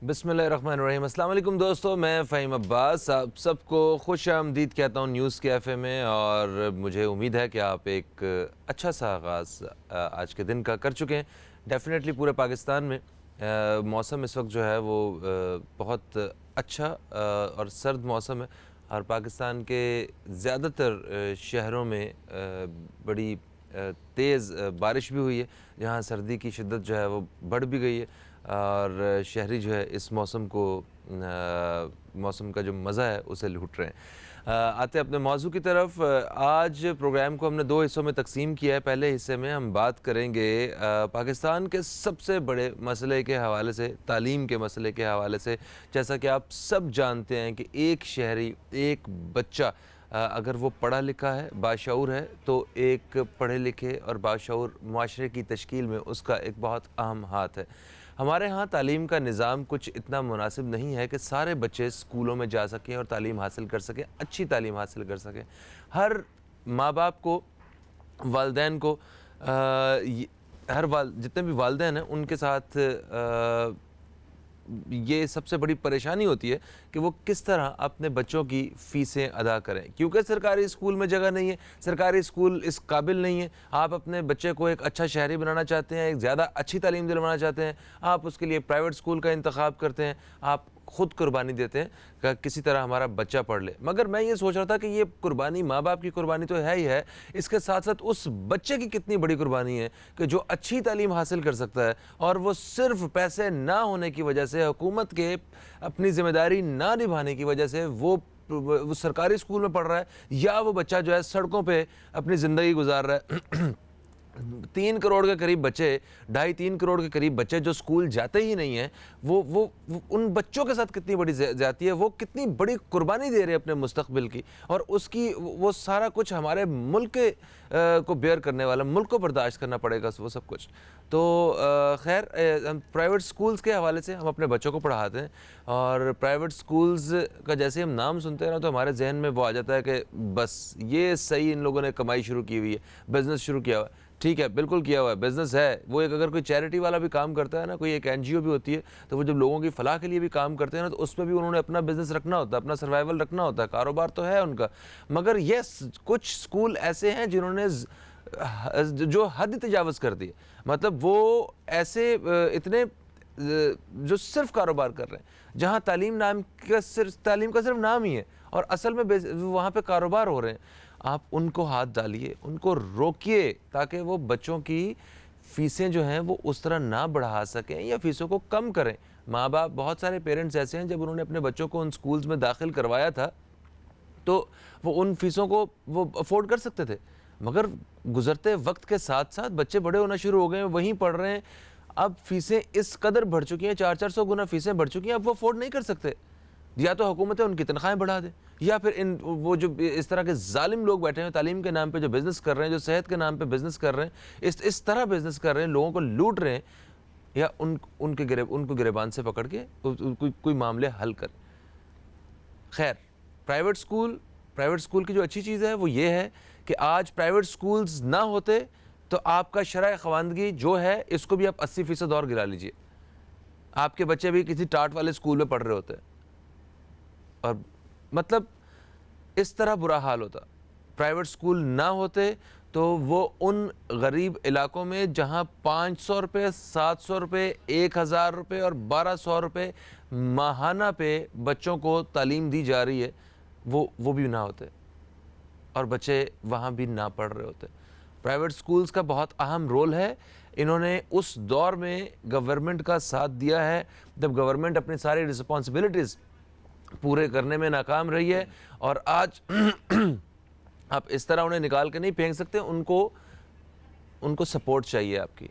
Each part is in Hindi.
बिस्मिल्लाहिर्रहमानिर्रहीम। अस्सलाम वालेकुम दोस्तों, मैं फ़हीम अब्बास आप सबको खुश आमदीद कहता हूँ न्यूज़ कैफ़े में। और मुझे उम्मीद है कि आप एक अच्छा सा आगाज़ आज के दिन का कर चुके हैं। डेफ़िनेटली पूरे पाकिस्तान में मौसम इस वक्त जो है वो बहुत अच्छा और सर्द मौसम है। और पाकिस्तान के ज़्यादातर शहरों में बड़ी तेज़ बारिश भी हुई है, जहाँ सर्दी की शिद्दत जो है वो बढ़ भी गई है। और शहरी जो है इस मौसम का जो मज़ा है उसे लूट रहे हैं। आते अपने मौजू की तरफ। आज प्रोग्राम को हमने दो हिस्सों में तकसीम किया है। पहले हिस्से में हम बात करेंगे पाकिस्तान के सबसे बड़े मसले के हवाले से, तालीम के मसले के हवाले से। जैसा कि आप सब जानते हैं कि एक शहरी, एक बच्चा अगर वो पढ़ा लिखा है, बाशऊर है, तो एक पढ़े लिखे और बाशऊर माशरे की तश्कील में उसका एक बहुत अहम हाथ है। हमारे यहाँ तालीम का निज़ाम कुछ इतना मुनासिब नहीं है कि सारे बच्चे स्कूलों में जा सकें और तालीम हासिल कर सकें, अच्छी तालीम हासिल कर सकें। हर माँ बाप को, वालदैन को, जितने भी वालदैन हैं उनके साथ ये सबसे बड़ी परेशानी होती है कि वो किस तरह अपने बच्चों की फ़ीसें अदा करें, क्योंकि सरकारी स्कूल में जगह नहीं है, सरकारी स्कूल इस काबिल नहीं है। आप अपने बच्चे को एक अच्छा शहरी बनाना चाहते हैं, एक ज़्यादा अच्छी तालीम दिलवाना चाहते हैं, आप उसके लिए प्राइवेट स्कूल का इंतखाब करते हैं, आप ख़ुद कुर्बानी देते हैं कि किसी तरह हमारा बच्चा पढ़ ले। मगर मैं ये सोच रहा था कि ये कुर्बानी, माँ बाप की कुर्बानी तो है ही है, इसके साथ साथ उस बच्चे की कितनी बड़ी कुर्बानी है कि जो अच्छी तालीम हासिल कर सकता है और वो सिर्फ पैसे ना होने की वजह से, हुकूमत के अपनी ज़िम्मेदारी ना निभाने की वजह से वो सरकारी स्कूल में पढ़ रहा है, या वो बच्चा जो है सड़कों पे अपनी ज़िंदगी गुजार रहा है। 3 करोड़ के करीब बच्चे, 2.5-3 करोड़ के करीब बच्चे जो स्कूल जाते ही नहीं हैं, वो उन बच्चों के साथ कितनी बड़ी ज़्यादती है, वो कितनी बड़ी कुर्बानी दे रहे हैं अपने मुस्तकबिल की। और उसकी वो सारा कुछ हमारे मुल्क के को बेयर करने वाला, मुल्क को बर्दाश्त करना पड़ेगा वो सब कुछ। तो खैर, हम प्राइवेट स्कूल्स के हवाले से हम अपने बच्चों को पढ़ाते हैं। और प्राइवेट स्कूल्स का जैसे हम नाम सुनते हैं ना, तो हमारे जहन में वो आ जाता है कि बस ये सही, इन लोगों ने कमाई शुरू की हुई है, बिज़नेस शुरू किया हुआ है। ठीक है, बिल्कुल किया हुआ है, बिज़नेस है। वो एक अगर कोई चैरिटी वाला भी काम करता है ना, कोई एक एनजीओ भी होती है, तो वो जब लोगों की फलाह के लिए भी काम करते हैं ना, तो उसमें भी उन्होंने अपना बिज़नेस रखना होता है, अपना सर्वाइवल रखना होता है, कारोबार तो है उनका। मगर ये कुछ स्कूल ऐसे हैं जिन्होंने जो हद तजावज़ कर दी है। मतलब वो ऐसे इतने जो सिर्फ कारोबार कर रहे हैं, जहाँ तालीम का सिर्फ नाम ही है और असल में वहाँ पे कारोबार हो रहे हैं। आप उनको हाथ डालिए, उनको रोकिए, ताकि वो बच्चों की फ़ीसें जो हैं वो उस तरह ना बढ़ा सकें या फ़ीसों को कम करें। माँ बाप, बहुत सारे पेरेंट्स ऐसे हैं, जब उन्होंने अपने बच्चों को उन स्कूल्स में दाखिल करवाया था तो वो उन फ़ीसों को वो अफोर्ड कर सकते थे। मगर गुज़रते वक्त के साथ साथ बच्चे बड़े होना शुरू हो गए हैं, वहीं पढ़ रहे हैं। अब फ़ीसें इस कदर बढ़ चुकी हैं, 400-400 गुना फ़ीसें बढ़ चुकी हैं, अब वो अफोर्ड नहीं कर सकते। या तो हुकूमतें उनकी तनख्वाहें बढ़ा दें, या फिर इन वो जो इस तरह के जालिम लोग बैठे हैं तालीम के नाम पे, जो बिज़नेस कर रहे हैं, जो सेहत के नाम पे बिज़नेस कर रहे हैं, इस तरह बिज़नेस कर रहे हैं, लोगों को लूट रहे हैं, या उनको गिरेबान से पकड़ के कोई मामले हल करें। खैर, प्राइवेट स्कूल की जो अच्छी चीज़ है वो ये है कि आज प्राइवेट स्कूल्स ना होते तो आपका शरह ख़वानगी जो है इसको भी आप 80% और गिरा लीजिए, आपके बच्चे भी किसी टाट वाले स्कूल में पढ़ रहे होते हैं। और मतलब इस तरह बुरा हाल होता। प्राइवेट स्कूल ना होते तो वो उन गरीब इलाकों में जहाँ 500 रुपये, 700 रुपये, 1000 रुपये और 1200 रुपये माहाना पे बच्चों को तालीम दी जा रही है, वो भी ना होते और बच्चे वहाँ भी ना पढ़ रहे होते। प्राइवेट स्कूल्स का बहुत अहम रोल है। इन्होंने उस दौर में गवर्नमेंट का साथ दिया है जब गवर्नमेंट अपनी सारी रिस्पॉन्सिबिलिटीज़ पूरे करने में नाकाम रही है। और आज आप इस तरह उन्हें निकाल के नहीं फेंक सकते। उनको सपोर्ट चाहिए आपकी,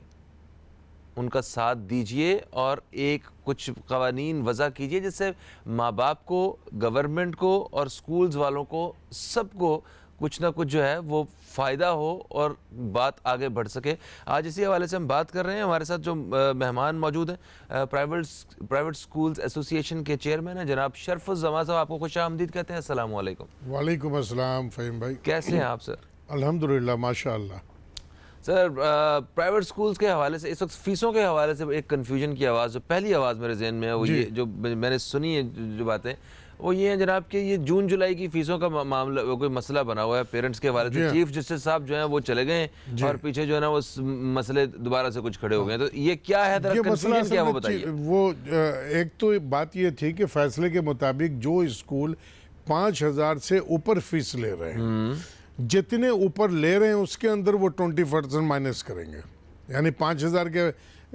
उनका साथ दीजिए और एक कुछ क़वानीन वज़ा कीजिए जिससे माँ बाप को, गवर्नमेंट को और स्कूल्स वालों को, सबको कुछ ना कुछ जो है वो फ़ायदा हो और बात आगे बढ़ सके। आज इसी हवाले से हम बात कर रहे हैं। हमारे साथ जो मेहमान मौजूद हैं, प्राइवेट स्कूल्स एसोसिएशन के चेयरमैन हैं जनाब शरफुज़्ज़मा साहब, आपको खुश आमदीद कहते हैं। अस्सलाम वालेकुम। वालेकुम अस्सलाम फ़हीम भाई, कैसे हैं आप सर? अल्हम्दुलिल्लाह माशाअल्लाह। सर प्राइवेट स्कूल्स के हवाले से इस वक्त फीसों के हवाले से एक कन्फ्यूजन की आवाज़, जो पहली आवाज़ मेरे जहन में है वो ये जो मैंने सुनी है, जो बातें वो ये हैं जनाब कि ये जून जुलाई की फीसों का मामला कोई मसला बना हुआ है पेरेंट्स के हवाले से। चीफ जस्टिस साहब जो हैं वो चले गए और पीछे जो है ना वो मसले दोबारा से कुछ खड़े हो गए। तो ये क्या है, कन्फ्यूजन क्या वो बताइए। वो एक तो बात ये थी कि फैसले के मुताबिक जो स्कूल 5,000 से ऊपर फीस ले रहे हैं, जितने ऊपर ले रहे हैं उसके अंदर वो 20% माइनस करेंगे। यानी 5,000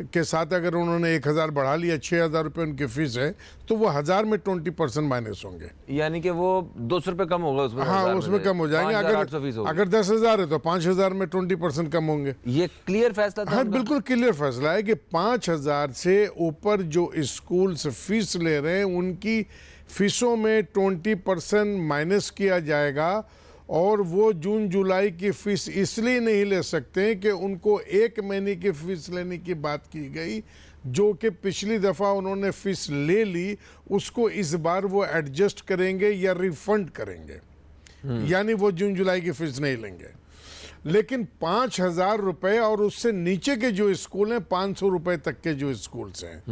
के साथ अगर उन्होंने 1,000 बढ़ा लिया, 6,000 रुपये उनकी फीस है, तो वो 1,000 में 20% माइनस होंगे। यानी कि वो 200 रुपये कम होगा उसमें। हाँ, उसमें कम हो जाएंगे। अगर 10,000 है तो 5,000 में 20% कम होंगे। ये क्लियर फैसला था? हाँ, बिल्कुल क्लियर फैसला है कि 5,000 से ऊपर जो स्कूल से फीस ले रहे हैं उनकी फीसों में 20% माइनस किया जाएगा। और वो जून जुलाई की फीस इसलिए नहीं ले सकते कि उनको 1 महीने की फीस लेने की बात की गई, जो कि पिछली दफ़ा उन्होंने फीस ले ली, उसको इस बार वो एडजस्ट करेंगे या रिफंड करेंगे। यानी वो जून जुलाई की फीस नहीं लेंगे। लेकिन 5,000 रुपये और उससे नीचे के जो स्कूल हैं, 500 रुपये तक के जो स्कूल्स हैं,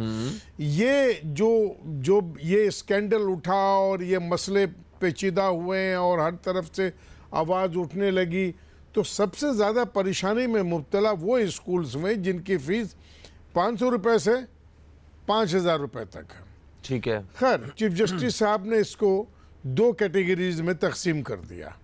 ये जो ये स्कैंडल उठा और ये मसले पेचीदा हुए हैं और हर तरफ से आवाज़ उठने लगी, तो सबसे ज़्यादा परेशानी में मुब्तला वो स्कूल्स में जिनकी फ़ीस 500 रुपये से 5,000 रुपये तक है। ठीक है। खैर, चीफ जस्टिस साहब ने इसको 2 कैटेगरीज में तकसीम कर दिया।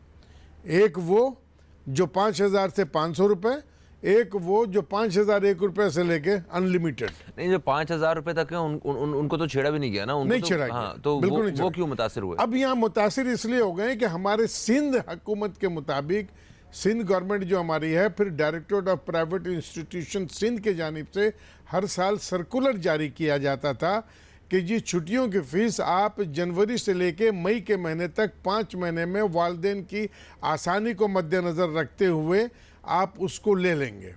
एक वो जो 5,000 से 500 रुपये, एक वो जो 5,001 रुपये से लेके अनलिमिटेड। नहीं, जो 5,000 रुपये तक है उनको तो छेड़ा भी नहीं गया ना। नहीं छेड़ा गया। हाँ, तो वो क्यों मुतासिर हुए? अब यहाँ मुतासिर इसलिए हो गए कि हमारे सिंध हुकूमत के मुताबिक, सिंध गवर्नमेंट जो हमारी है, फिर directorate of private institution Sindh के जानिब से हर साल सर्कुलर जारी किया जाता था कि जी छुट्टियों की फ़ीस आप जनवरी से लेके मई के महीने तक 5 महीने में वालिदैन की आसानी को मद्देनज़र रखते हुए आप उसको ले लेंगे,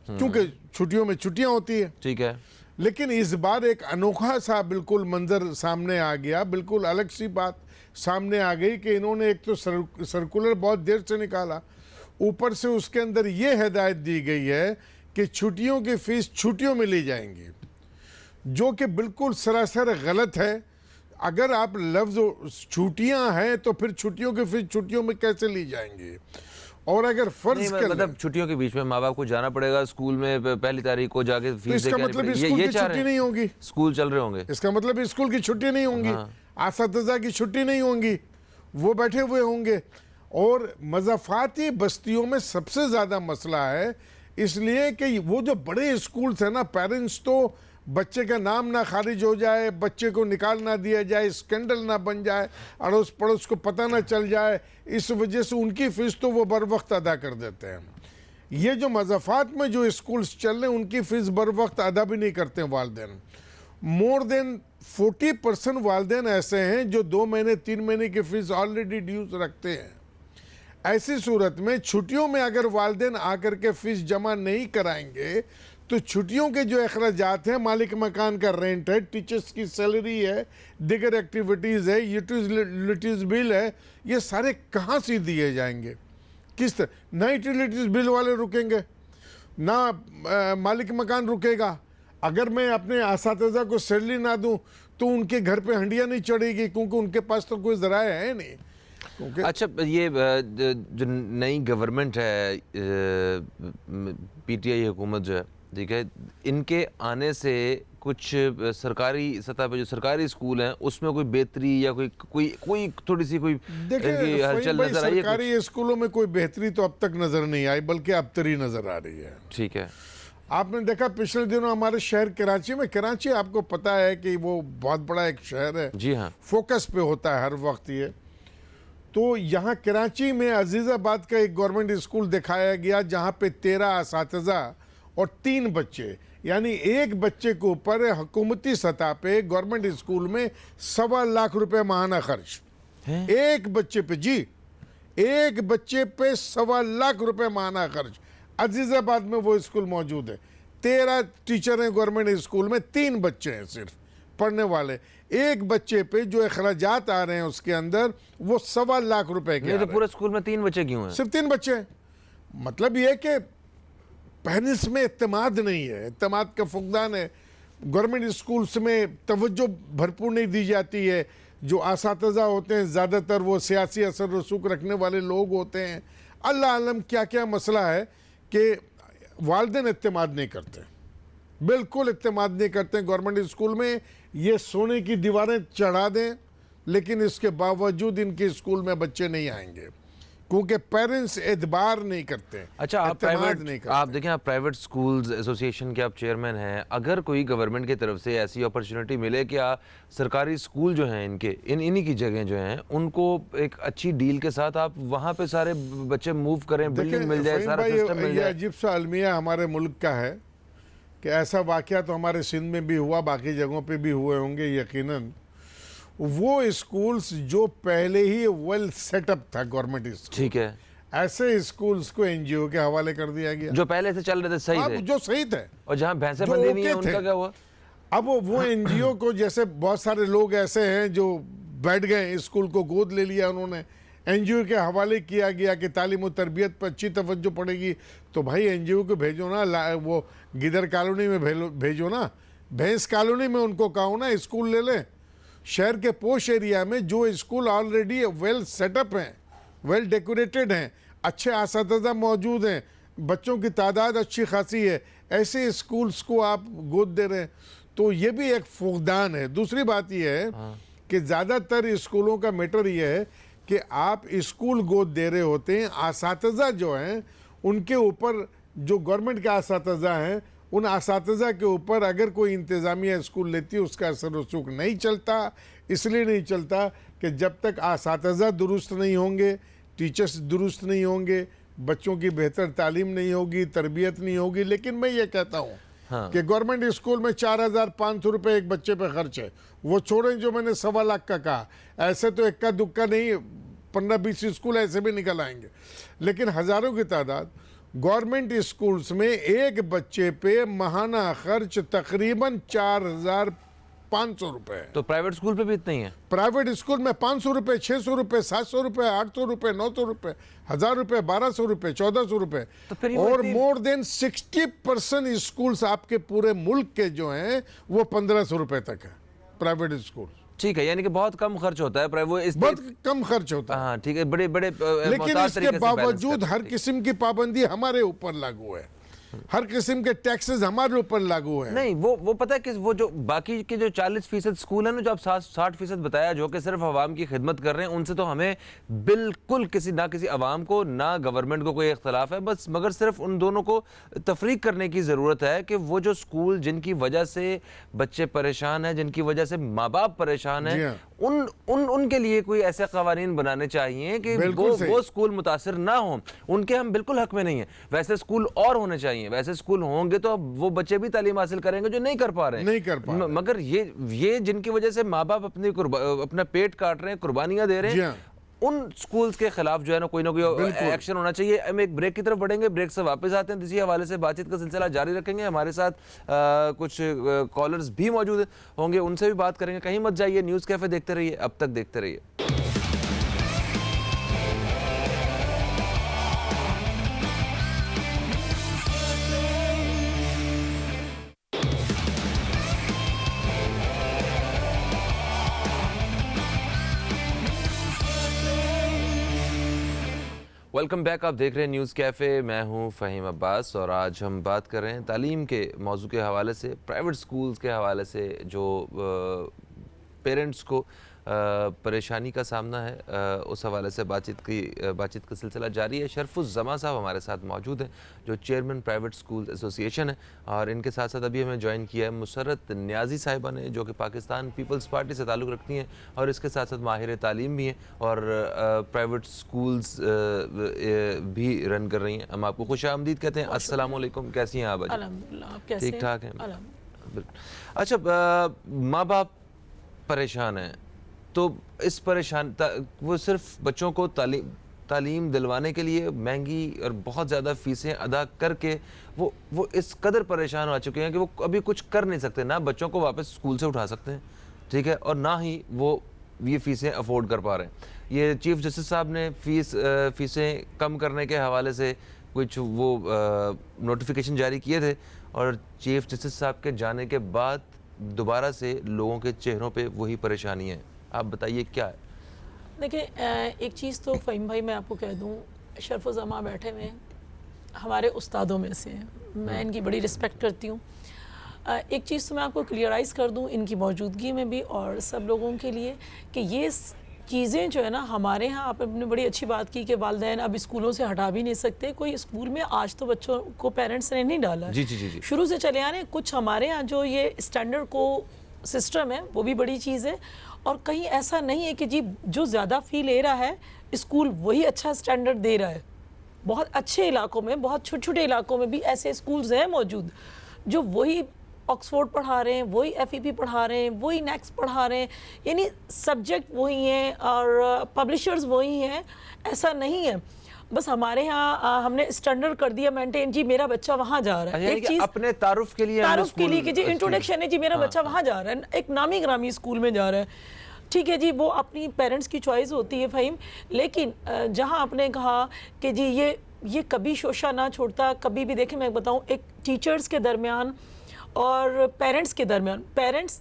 क्योंकि छुट्टियों में छुट्टियां होती है। ठीक है। लेकिन इस बार एक अनोखा सा बिल्कुल मंजर सामने आ गया, बिल्कुल अलग सी बात सामने आ गई कि इन्होंने एक तो सर्कुलर बहुत देर से निकाला, ऊपर से उसके अंदर ये हिदायत दी गई है कि छुट्टियों की फ़ीस छुट्टियों में ली जाएंगी, जो कि बिल्कुल सरासर गलत है। अगर आप लफ्ज़ छुट्टियां हैं तो फिर छुट्टियों की फ़ीस छुट्टियों में कैसे ली जाएंगी? और अगर फर्ज कर मतलब छुट्टियों के बीच में माँ बाप को जाना पड़ेगा स्कूल में, पहली तारीख को जाके फीस, तो इसका मतलब स्कूल की छुट्टी नहीं होगी, स्कूल चल रहे होंगे, इसका मतलब स्कूल की छुट्टी नहीं होंगी। हाँ। आसातिज़ा की छुट्टी नहीं होंगी, वो बैठे हुए होंगे। और मज़ाफ़ाती बस्तियों में सबसे ज़्यादा मसला है, इसलिए कि वो जो बड़े स्कूल्स हैं ना, पेरेंट्स तो बच्चे का नाम ना खारिज हो जाए, बच्चे को निकाल ना दिया जाए, स्कैंडल ना बन जाए, अड़ोस पड़ोस को पता ना चल जाए, इस वजह से उनकी फ़ीस तो वो बर वक्त अदा कर देते हैं। ये जो मज़ाफ़ात में जो स्कूल्स चल रहे हैं उनकी फ़ीस बर वक्त अदा भी नहीं करते हैं वालिदैन। मोर देन 40% वालिदैन ऐसे हैं जो 2 महीने 3 महीने की फ़ीस ऑलरेडी ड्यूज रखते हैं। ऐसी सूरत में छुट्टियों में अगर वालिदैन आकर के फ़ीस जमा नहीं कराएंगे तो छुट्टियों के जो अखराजात हैं, मालिक मकान का रेंट है, टीचर्स की सैलरी है, दीगर एक्टिविटीज़ है, यूटिलिटीज़ बिल है, ये सारे कहाँ से दिए जाएंगे? किस तरह? ना यूटिलिटीज़ बिल वाले रुकेंगे, ना मालिक मकान रुकेगा। अगर मैं अपने असातिज़ा को सैलरी ना दूं तो उनके घर पे हंडिया नहीं चढ़ेगी, क्योंकि उनके पास तो कोई ज़राए है नहीं। अच्छा, ये जो नई गवर्नमेंट है, पीटीआई हुकूमत जो है, ठीक है, इनके आने से कुछ सरकारी सतह पे जो सरकारी स्कूल हैं उसमें कोई बेहतरी या कोई थोड़ी सी कोई हलचल नजर आई है? सरकारी स्कूलों में कोई बेहतरी तो अब तक नजर नहीं आई, बल्कि अबतरी नजर आ रही है। ठीक है। आपने देखा पिछले दिनों हमारे शहर कराची में, कराची आपको पता है कि वो बहुत बड़ा एक शहर है, जी हाँ, फोकस पे होता है हर वक्त ये। तो यहाँ कराची में अजीज़ाबाद का एक गवर्नमेंट स्कूल दिखाया गया जहाँ पे 13 असातिज़ा और 3 बच्चे, यानी एक बच्चे के ऊपर हुकूमती सतह पे गवर्नमेंट स्कूल में 1.25 लाख रुपए माहाना खर्च एक बच्चे पे। जी, एक बच्चे पे 1.25 लाख रुपए माहाना खर्च। अजीज़ाबाद में वो स्कूल मौजूद है, 13 टीचर हैं गवर्नमेंट स्कूल में, 3 बच्चे हैं सिर्फ पढ़ने वाले। एक बच्चे पे जो अखराजात आ रहे हैं उसके अंदर वो 1.25 लाख रुपए के। तो पूरे स्कूल में 3 बच्चे क्यों हैं? सिर्फ 3 बच्चे हैं। मतलब ये कि पेरेंट्स में इत्तेमाद नहीं है, इत्तेमाद का फुकदान है। गवर्नमेंट स्कूल्स में तवज्जो भरपूर नहीं दी जाती है। जो असातिज़ा होते हैं ज़्यादातर वो सियासी असर रसूख रखने वाले लोग होते हैं। अल्लाह आलम क्या क्या मसला है कि वालिदैन इत्तेमाद नहीं करते, बिल्कुल इत्तेमाद नहीं करते। गवर्नमेंट स्कूल में ये सोने की दीवारें चढ़ा दें, लेकिन इसके बावजूद इनके स्कूल में बच्चे नहीं आएंगे क्योंकि पेरेंट्स एतबार नहीं करते। अच्छा, आप इत्तेमाद प्राइवेट नहीं करते। आप देखें, आप प्राइवेट स्कूल्स एसोसिएशन के आप चेयरमैन हैं। अगर कोई गवर्नमेंट की तरफ से ऐसी अपॉर्चुनिटी मिले कि सरकारी स्कूल जो हैं इनके इन्हीं की जगह जो हैं उनको एक अच्छी डील के साथ आप वहाँ पे सारे बच्चे मूव करें, बिल्डिंग मिल जाए, सारा सिस्टम मिल ये जाए। अजीब सा अलमिया हमारे मुल्क का है कि ऐसा वाकया तो हमारे सिंध में भी हुआ, बाकी जगहों पे भी हुए होंगे यकीनन। वो स्कूल्स जो पहले ही वेल सेटअप था गवर्नमेंट स्कूल, ठीक है, ऐसे स्कूल्स को एनजीओ के हवाले कर दिया गया। जो पहले से चल रहे थे सही अब थे, जो सही थे और जहाँ भैंसे जो बंधी नहीं है ओके थे। उनका क्या हुआ? अब वो एनजीओ को, जैसे बहुत सारे लोग ऐसे हैं जो बैठ गए, स्कूल को गोद ले लिया उन्होंने, एनजीओ के हवाले किया गया कि तालीम और तरबियत पर अच्छी तवज्जो पड़ेगी। तो भाई एनजीओ को भेजो ना, वो गिदर कॉलोनी में भेजो ना, भैंस कॉलोनी में उनको कहो ना स्कूल ले लें। शहर के पोश एरिया में जो स्कूल ऑलरेडी वेल सेटअप हैं, वेल डेकोरेटेड हैं, अच्छे असातिज़ा मौजूद हैं, बच्चों की तादाद अच्छी खासी है, ऐसे स्कूल्स को आप गोद दे रहे हैं, तो ये भी एक फुकदान है। दूसरी बात यह है कि ज़्यादातर स्कूलों का मैटर यह है कि आप स्कूल गोद दे रहे होते हैं, असातिज़ा जो हैं उनके ऊपर, जो गवर्नमेंट के असातिज़ा हैं उन असातिज़ा के ऊपर अगर कोई इंतज़ामिया स्कूल लेती है उसका असर रसूख नहीं चलता। इसलिए नहीं चलता कि जब तक असातिज़ा दुरुस्त नहीं होंगे, टीचर्स दुरुस्त नहीं होंगे, बच्चों की बेहतर तालीम नहीं होगी, तरबियत नहीं होगी। लेकिन मैं ये कहता हूँ कि गवर्नमेंट स्कूल में 4,500 रुपये एक बच्चे पे खर्च है। वो छोड़ें जो मैंने 1.25 लाख का कहा, ऐसे तो इक्का दुक्का नहीं, 15-20 स्कूल ऐसे भी निकल आएंगे, लेकिन हज़ारों की तादाद। गवर्नमेंट स्कूल्स में एक बच्चे पे माहाना खर्च तकरीबन 4,500 रुपये है। तो प्राइवेट स्कूल पे भी इतना ही है? प्राइवेट स्कूल में 500 रुपये, 600 रुपये, 700 रुपये, 800 रुपये, 900 रुपये, 1000 रुपये, 1200 रुपये, 1400 रुपये, तो फिर ये और बढ़ती- मोर देन 60% स्कूल्स आपके पूरे मुल्क के जो हैं वो 1500 रुपये तक है प्राइवेट स्कूल। ठीक है, यानी कि बहुत कम खर्च होता है वो इस बहुत कम खर्च होता है। हाँ ठीक है, बड़े बड़े लेकिन मोहताज इसके तरीके से बैलेंस बावजूद करते हर हैं। किस्म की पाबंदी हमारे ऊपर लागू है, हर किस्म के टैक्सेस हमारे ऊपर लागू है। नहीं, वो पता है कि वो जो बाकी के जो 40% स्कूल है ना, जो आप 60% बताया, जो कि सिर्फ अवाम की खिदमत कर रहे हैं, उनसे तो हमें बिल्कुल किसी अवाम को ना गवर्नमेंट को कोई इख्तलाफ है, बस मगर सिर्फ उन दोनों को तफरीक करने की ज़रूरत है कि वो जो स्कूल जिनकी वजह से बच्चे परेशान हैं, जिनकी वजह से माँ बाप परेशान जी हैं, हाँ। उनके लिए कोई ऐसे कवानीन बनाने चाहिए कि बिल्कुल सही। वो स्कूल मुतासिर ना हो। उनके हम बिल्कुल हक में नहीं है, वैसे स्कूल और होने चाहिए, वैसे स्कूल होंगे तो अब वो बच्चे भी तालीम हासिल करेंगे जो नहीं कर पा रहे हैं। नहीं कर पा रहे। मगर ये जिनकी वजह से माँ बाप अपना पेट काट रहे हैं, कुर्बानियां दे रहे जी हैं, हाँ। उन स्कूल्स के खिलाफ जो है ना कोई एक्शन होना चाहिए। हम एक ब्रेक की तरफ बढ़ेंगे, ब्रेक से वापस आते हैं, इसी हवाले से बातचीत का सिलसिला जारी रखेंगे। हमारे साथ कुछ कॉलर्स भी मौजूद होंगे, उनसे भी बात करेंगे। कहीं मत जाइए, न्यूज़ कैफे देखते रहिए, अब तक देखते रहिए। वेलकम बैक, आप देख रहे हैं न्यूज़ कैफ़े। मैं हूं फ़हीम अब्बास और आज हम बात कर रहे हैं तालीम के मौजू के हवाले से, प्राइवेट स्कूल्स के हवाले से जो पेरेंट्स को परेशानी का सामना है, उस हवाले से बातचीत का सिलसिला जारी है। शरफुज़्ज़मा साहब हमारे साथ मौजूद हैं जो चेयरमैन प्राइवेट स्कूल एसोसिएशन है, और इनके साथ साथ अभी हमें ज्वाइन किया है मुसर्रत न्याजी साहिबा ने, जो कि पाकिस्तान पीपल्स पार्टी से ताल्लुक़ रखती हैं और इसके साथ साथ माहिर तालीम भी हैं और प्राइवेट स्कूल्स भी रन कर रही हैं। हम आपको खुशामदीद कहते हैं। अस्सलाम वालेकुम, कैसी हैं आप? अल्हम्दुलिल्लाह, आप कैसे ठीक ठाक हैं? अल्हम्दुलिल्लाह। अच्छा, माँ बाप परेशान हैं तो इस वो सिर्फ बच्चों को तालीम दिलवाने के लिए महंगी और बहुत ज़्यादा फ़ीसें अदा करके वो इस कदर परेशान हो चुके हैं कि वो अभी कुछ कर नहीं सकते, ना बच्चों को वापस स्कूल से उठा सकते हैं, ठीक है, और ना ही वो ये फ़ीसें अफोर्ड कर पा रहे हैं। ये चीफ़ जस्टिस साहब ने फ़ीसें कम करने के हवाले से कुछ वो नोटिफिकेशन जारी किए थे और चीफ जस्टिस साहब के जाने के बाद दोबारा से लोगों के चेहरों पे वही परेशानी है। आप बताइए क्या है? देखिए, एक चीज़ तो फ़हीम भाई मैं आपको कह दूं, शरफ़ ज़मा बैठे हुए हैं, हमारे उस्तादों में से हैं, मैं इनकी बड़ी रिस्पेक्ट करती हूँ। एक चीज़ तो मैं आपको क्लियराइज़ कर दूं इनकी मौजूदगी में भी और सब लोगों के लिए कि ये चीज़ें जो है ना हमारे यहाँ, आपने बड़ी अच्छी बात की कि वालिदैन अब स्कूलों से हटा भी नहीं सकते। कोई स्कूल में आज तो बच्चों को पेरेंट्स ने नहीं डाला है, जी जी जी जी। शुरू से चले आ रहे हैं। कुछ हमारे यहाँ जो ये स्टैंडर्ड को सिस्टम है वो भी बड़ी चीज़ है, और कहीं ऐसा नहीं है कि जी जो ज़्यादा फ़ी ले रहा है स्कूल वही अच्छा स्टैंडर्ड दे रहा है। बहुत अच्छे इलाकों में, बहुत छोटे छोटे इलाकों में भी ऐसे स्कूल्स हैं मौजूद जो वही ऑक्सफोर्ड पढ़ा रहे हैं, वही एफईपी पढ़ा रहे हैं, वही नेक्स्ट पढ़ा रहे हैं, यानी सब्जेक्ट वही हैं और पब्लिशर्स वही हैं। ऐसा नहीं है, बस हमारे यहाँ हमने स्टैंडर्ड कर दिया मेंटेन, जी मेरा बच्चा वहाँ जा रहा है। एक चीज़ अपने तारुफ के लिए कि जी इंट्रोडक्शन है, जी मेरा बच्चा वहाँ जा रहा है, एक नामी ग्रामी स्कूल में जा रहा है, ठीक है जी, वो अपनी पेरेंट्स की चॉइस होती है फ़हीम। लेकिन जहाँ आपने कहा कि जी ये कभी शोशा ना छोड़ता, कभी भी। देखें मैं बताऊँ, एक टीचर्स के दरमियान और पेरेंट्स के दरमियान, पेरेंट्स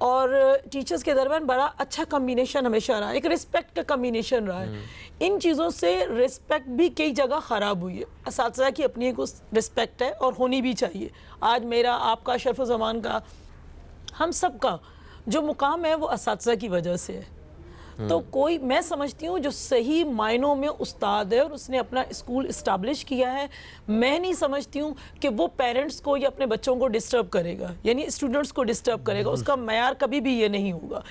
और टीचर्स के दरमियान बड़ा अच्छा कम्बिनेशन हमेशा रहा है, एक रिस्पेक्ट का कम्बिनेशन रहा है। इन चीज़ों से रिस्पेक्ट भी कई जगह ख़राब हुई है। असातिज़ा की अपनी एक रिस्पेक्ट है और होनी भी चाहिए। आज मेरा, आपका, शरफ़ ज़मान का, हम सब का जो मुकाम है वो असातिज़ा की वजह से है। तो कोई, मैं समझती हूँ जो सही मायनों में उस्ताद है और उसने अपना स्कूल इस्टाब्लिश किया है, मैं नहीं समझती हूँ कि वो पेरेंट्स को या अपने बच्चों को डिस्टर्ब करेगा, यानी स्टूडेंट्स को डिस्टर्ब करेगा। उसका मयार कभी भी ये नहीं होगा।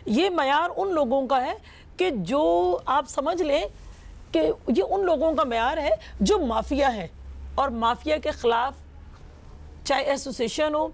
ये मयार उन लोगों का है कि जो आप समझ लें कि ये उन लोगों का मयार है जो माफिया है, और माफिया के ख़िलाफ़ चाहे एसोसिएशन हो,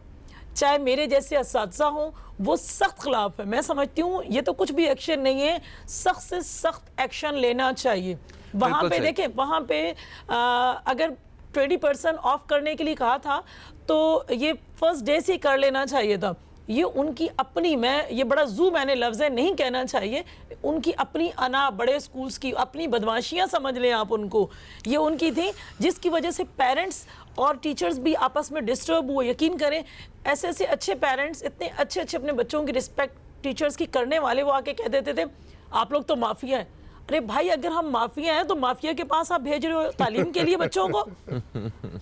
चाहे मेरे जैसे असातिज़ा हों, वो सख्त खिलाफ है। मैं समझती हूँ ये तो कुछ भी एक्शन नहीं है, सख्त से सख्त एक्शन लेना चाहिए। वहाँ पे देखें, वहाँ पे अगर 20% ऑफ करने के लिए कहा था तो ये फर्स्ट डे से कर लेना चाहिए था। ये उनकी अपनी, मैं ये बड़ा मैंने लफ्ज़ नहीं कहना चाहिए, उनकी अपनी अना, बड़े स्कूल्स की अपनी बदमाशियाँ समझ लें आप उनको, ये उनकी थी जिसकी वजह से पेरेंट्स और टीचर्स भी आपस में डिस्टर्ब हुए। यकीन करें, ऐसे ऐसे अच्छे पेरेंट्स, इतने अच्छे अच्छे अपने बच्चों की रिस्पेक्ट टीचर्स की करने वाले, वो आके कह देते थे आप लोग तो माफिया हैं। अरे भाई, अगर हम माफिया हैं तो माफिया के पास आप भेज रहे हो तालीम के लिए बच्चों को,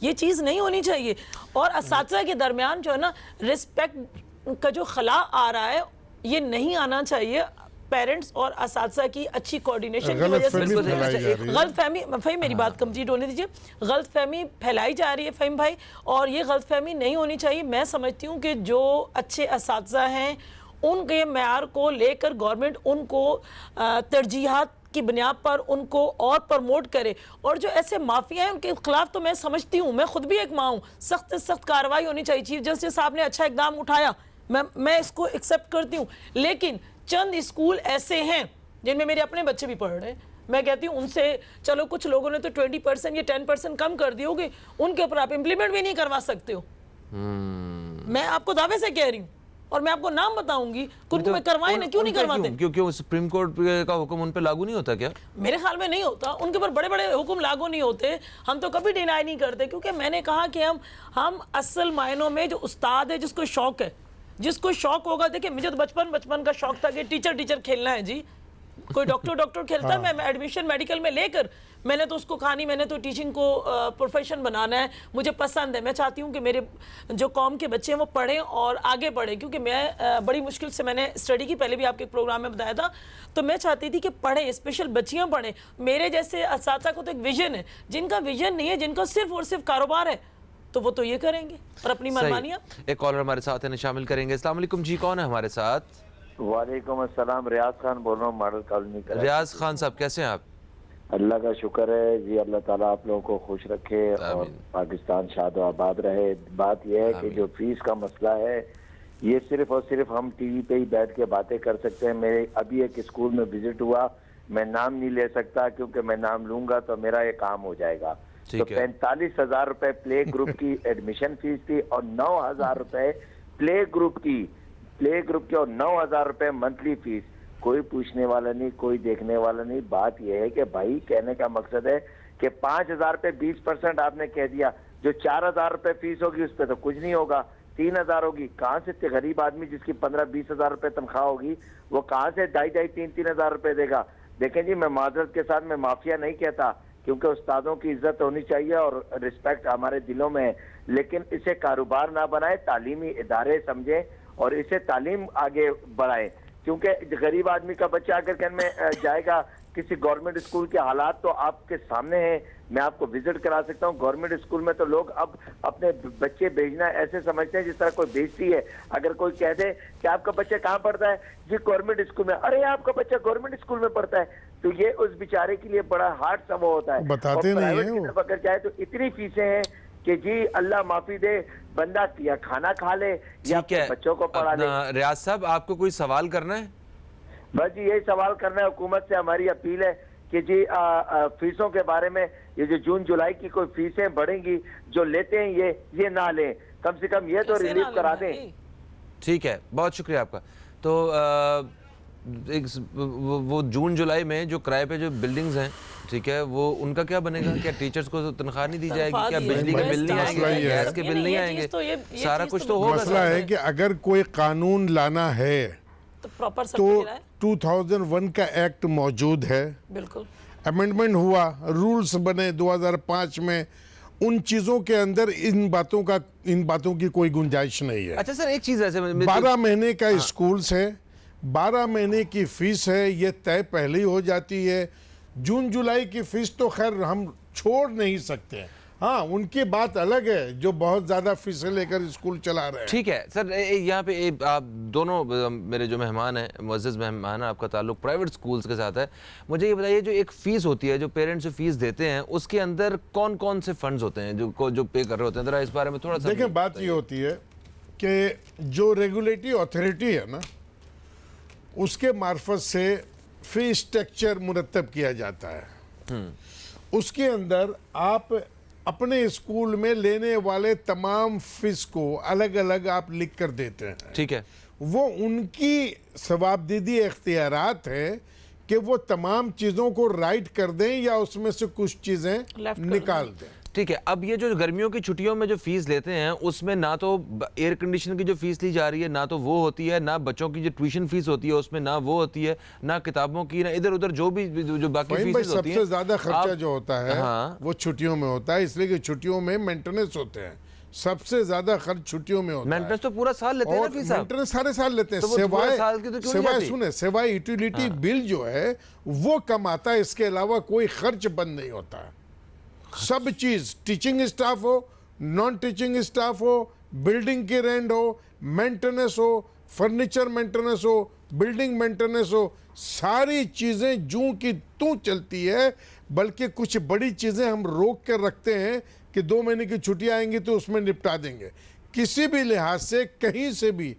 ये चीज़ नहीं होनी चाहिए। और असातिज़ा के दरमियान जो है ना रिस्पेक्ट का जो खला आ रहा है, ये नहीं आना चाहिए। पेरेंट्स और असातिज़ा की अच्छी कोऑर्डिनेशन की वजह से गलतफहमी, फ़हीम मेरी बात कंप्लीट होने दीजिए, गलतफहमी फैलाई जा रही है फ़हीम भाई, और ये गलतफहमी नहीं होनी चाहिए। मैं समझती हूँ कि जो अच्छे असातिज़ा हैं उनके मयार को लेकर गवर्नमेंट उनको तरजीहात की बुनियाद पर उनको और प्रमोट करे, और जो ऐसे माफिया हैं उनके खिलाफ तो मैं समझती हूँ, मैं खुद भी एक माँ हूँ, सख्त से सख्त कार्रवाई होनी चाहिए। चीफ जस्टिस साहब ने अच्छा इकदाम उठाया, मैं इसको एक्सेप्ट करती हूँ। लेकिन चंद स्कूल ऐसे हैं जिनमें मेरे अपने बच्चे भी पढ़ रहे हैं, मैं कहती हूँ उनसे, चलो कुछ लोगों ने तो 20% या 10% कम कर दी होगी, उनके ऊपर आप इम्प्लीमेंट भी नहीं करवा सकते हो। मैं आपको दावे से कह रही हूँ, और मैं आपको नाम बताऊंगी, उनको मैं करवाएं ना, क्यों नहीं करवाते? क्यों सुप्रीम कोर्ट का हुक्म उन पे लागू नहीं होता क्या? मेरे ख्याल में नहीं होता, उनके ऊपर बड़े बड़े हुक्म लागू नहीं होते। हम तो कभी डिनाई नहीं करते, क्योंकि मैंने कहा कि हम असल मायनों में जो उस्ताद है, जिसको शौक है, जिसको शौक होगा, देखिए मुझे तो बचपन का शौक था कि टीचर खेलना है जी, कोई डॉक्टर खेलता है, मैं एडमिशन मेडिकल में लेकर, मैंने तो उसको कहा नहीं, मैंने तो टीचिंग को प्रोफेशन बनाना है, मुझे पसंद है, मैं चाहती हूँ कि मेरे जो कौम के बच्चे हैं वो पढ़ें और आगे बढ़ें, क्योंकि मैं बड़ी मुश्किल से मैंने स्टडी की, पहले भी आपके प्रोग्राम में बताया था, तो मैं चाहती थी कि पढ़ें, स्पेशल बच्चियाँ पढ़ें। मेरे जैसे असातिज़ा को तो एक विजन है, जिनका विजन नहीं है, जिनका सिर्फ और सिर्फ कारोबार है, तो वो तो ये करेंगे और अपनी मनमानियाँ। एक कॉलर हमारे साथ है, शामिल करेंगे। अस्सलाम वालेकुम जी, कौन है हमारे साथ? वालेकुम अस्सलाम, रियाज खान बोल रहा हूँ, मॉडल कॉलोनी का। रियाज खान साहब, कैसे हैं आप? अल्लाह का शुक्र है जी, अल्लाह ताला आप लोगों को खुश रखे और पाकिस्तान शाद व आबाद रहे। बात यह है कि जो फीस का मसला है, ये सिर्फ और सिर्फ हम टीवी पे ही बैठ के बातें कर सकते हैं। मेरे अभी एक स्कूल में विजिट हुआ, मैं नाम नहीं ले सकता क्योंकि मैं नाम लूंगा तो मेरा ये काम हो जाएगा। तो 45,000 रुपए प्ले ग्रुप की एडमिशन फीस थी और 9,000 रुपए प्ले ग्रुप की और 9,000 रुपए मंथली फीस। कोई पूछने वाला नहीं, कोई देखने वाला नहीं। बात यह है कि भाई, कहने का मकसद है कि 5,000 पे 20% आपने कह दिया, जो 4,000 रुपए फीस होगी उस पर तो कुछ नहीं होगा, 3,000 होगी। कहाँ से इतने गरीब आदमी जिसकी 15-20 हजार रुपए तनख्वाह होगी वो कहाँ से 2,500-3,000 हजार रुपए देगा? देखें जी, मैं माजरत के साथ मैं माफिया नहीं कहता, क्योंकि उस्तादों की इज्जत होनी चाहिए और रिस्पेक्ट हमारे दिलों में है, लेकिन इसे कारोबार ना बनाए, तालीमी इदारे समझें और इसे तालीम आगे बढ़ाएं। क्योंकि गरीब आदमी का बच्चा अगर कहने में जाएगा किसी गवर्नमेंट स्कूल के हालात तो आपके सामने हैं, मैं आपको विजिट करा सकता हूँ। गवर्नमेंट स्कूल में तो लोग अब अपने बच्चे भेजना ऐसे समझते हैं जिस तरह कोई बेइज्जती है। अगर कोई कह दे कि आपका बच्चा कहाँ पढ़ता है, जी गवर्नमेंट स्कूल में, अरे आपका बच्चा गवर्नमेंट स्कूल में पढ़ता है, तो ये उस बेचारे के लिए बड़ा हार्ड सा वो होता है। बताते नहीं है वो। अगर जाए तो इतनी फीसें हैं कि जी अल्लाह माफी दे, बंदा या खाना खा ले या बच्चों को पढ़ा ले। रियाज साहब, आपको कोई सवाल करना है? बस जी यही सवाल करना है, हुकूमत से हमारी अपील है कि जी फीसों के बारे में, ये जो जून जुलाई की कोई फीसें बढ़ेंगी जो लेते हैं ये ना लें, कम से कम ये तो रिलीफ करा दें। ठीक है, बहुत शुक्रिया आपका। तो वो जून जुलाई में जो किराए पे जो बिल्डिंग्स हैं, ठीक है, वो उनका क्या बनेगा? क्या टीचर्स को तनख्वाह नहीं दी जाएगी? क्या बिजली के बिल नहीं आएंगे? गैस के बिल नहीं आएंगे? सारा कुछ तो होगा। मसला है कि अगर कोई कानून लाना है तो प्रॉपर तो 2001 का एक्ट मौजूद है, बिल्कुल अमेंडमेंट हुआ, रूल्स बने 2005 में, उन चीजों के अंदर इन बातों की कोई गुंजाइश नहीं है। अच्छा सर, एक चीज ऐसे 12 महीने का स्कूल्स है, 12 महीने की फीस है, ये तय पहले ही हो जाती है। जून जुलाई की फीस तो खैर हम छोड़ नहीं सकते, हाँ उनकी बात अलग है जो बहुत ज्यादा फीसें लेकर स्कूल चला रहे हैं। ठीक है सर, यहाँ पे आप दोनों मेरे जो मेहमान हैं, मुअज़्ज़ज़ मेहमान, आपका ताल्लुक प्राइवेट स्कूल्स के साथ है, मुझे ये बताइए जो एक फ़ीस होती है, जो पेरेंट्स जो फीस देते हैं, उसके अंदर कौन कौन से फंड्स होते हैं जो पे कर रहे होते हैं? ज़रा इस बारे में थोड़ा सा देखें, बात ये होती है कि जो रेगुलेटरी अथॉरिटी है ना, उसके मार्फत से फी स्ट्रक्चर मुरतब किया जाता है। उसके अंदर आप अपने स्कूल में लेने वाले तमाम फीस को अलग अलग आप लिख कर देते हैं। ठीक है, वो उनकी सवाबदीदी इख्तियारात है कि वो तमाम चीज़ों को राइट कर दें या उसमें से कुछ चीज़ें निकाल दें। ठीक है। अब ये जो गर्मियों की छुट्टियों में जो फीस लेते हैं, उसमें ना तो एयर कंडीशनर की जो फीस ली जा रही है, ना तो वो होती है, ना बच्चों की जो ट्यूशन फीस होती है उसमें ना वो होती है, ना किताबों की, ना इधर उधर जो भी जो बाकी फीस होती है। सबसे ज्यादा खर्चा जो होता है वो छुट्टियों में होता है, इसलिए कि छुट्टियों में मेंटेनेंस होते हैं। सबसे ज्यादा खर्च छुट्टियों में होता है। मेंटेनेंस तो पूरा साल लेते हैं ना फीस, मेंटेनेंस सारे साल लेते हैं। तो सिवाय यूटिलिटी बिल जो है वो कम आता है, इसके अलावा कोई खर्च बंद नहीं होता है। सब चीज, टीचिंग स्टाफ हो, नॉन टीचिंग स्टाफ हो, बिल्डिंग की रेंट हो, मेंटेनेंस हो, फर्नीचर मेंटेनेंस हो, बिल्डिंग मेंटेनेंस हो, सारी चीजें जूं की तू चलती है। बल्कि कुछ बड़ी चीजें हम रोक कर रखते हैं कि 2 महीने की छुट्टियां आएंगी तो उसमें निपटा देंगे। किसी भी लिहाज से कहीं से भी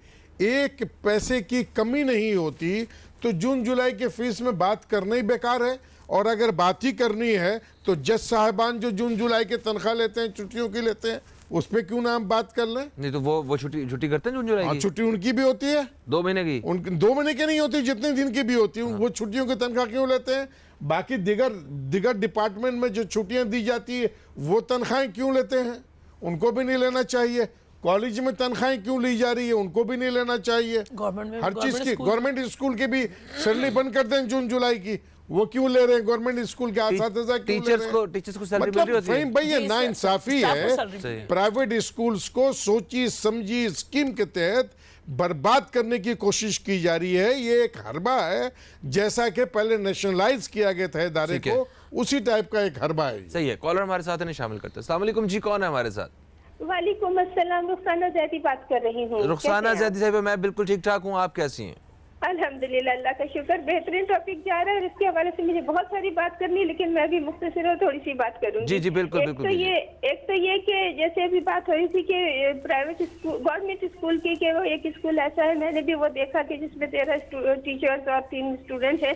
एक पैसे की कमी नहीं होती, तो जून जुलाई के फीस में बात करना ही बेकार है। और अगर बात ही करनी है तो जज साहबान जो जून जुलाई के तनख्वाह लेते हैं, छुट्टियों की लेते हैं, उस पर क्यों ना हम बात कर लें? नहीं तो वो छुट्टी करते हैं जून जुलाई की? छुट्टी उनकी भी होती है 2 महीने की। उनकी 2 महीने की नहीं होती, जितने दिन की भी होती है। वो छुट्टियों की तनख्वाह क्यों लेते हैं? बाकी दिगर डिपार्टमेंट में जो छुट्टियां दी जाती है वो तनख्वाहें क्यों लेते हैं? उनको भी नहीं लेना चाहिए। कॉलेज में तनख्वाहें क्यों ली जा रही है? उनको भी नहीं लेना चाहिए। हर चीज की गवर्नमेंट स्कूल की भी सैलरी बंद कर दें जून जुलाई की, वो क्यों ले रहे हैं? गवर्नमेंट स्कूल के असातिज़ा क्यों ले रहे हैं? टीचर्स को सैलरी मिल रही होती है। भाई ये नाइंसाफी है। प्राइवेट स्कूल्स को सोची समझी स्कीम के तहत बर्बाद करने की कोशिश की जा रही है। ये एक हरबा है, जैसा कि पहले नेशनलाइज किया गया था इदारे को, उसी टाइप का एक हरबा है। सही है। कॉलर हमारे साथ नहीं शामिल करते। अस्सलाम वालेकुम जी, कौन है हमारे साथ? वालेकुम अस्सलाम, रुखसाना जैदी बात कर रही हूँ। रुखसाना जैदी साहब, मैं बिल्कुल ठीक ठाक हूँ, आप कैसी हैं? अल्हम्दुलिल्लाह, अल्लाह का शुक्र। बेहतरीन टॉपिक जा रहा है, इसके हवाले से मुझे बहुत सारी बात करनी है, लेकिन मैं भी मुख्तसर और थोड़ी सी बात करूंगी। जी जी बिल्कुल बिल्कुल। एक तो ये कि जैसे अभी बात हो रही थी कि प्राइवेट स्कूल गवर्नमेंट स्कूल की, कि वो एक स्कूल ऐसा है, मैंने भी वो देखा कि जिसमें 13 टीचर्स और 3 स्टूडेंट है।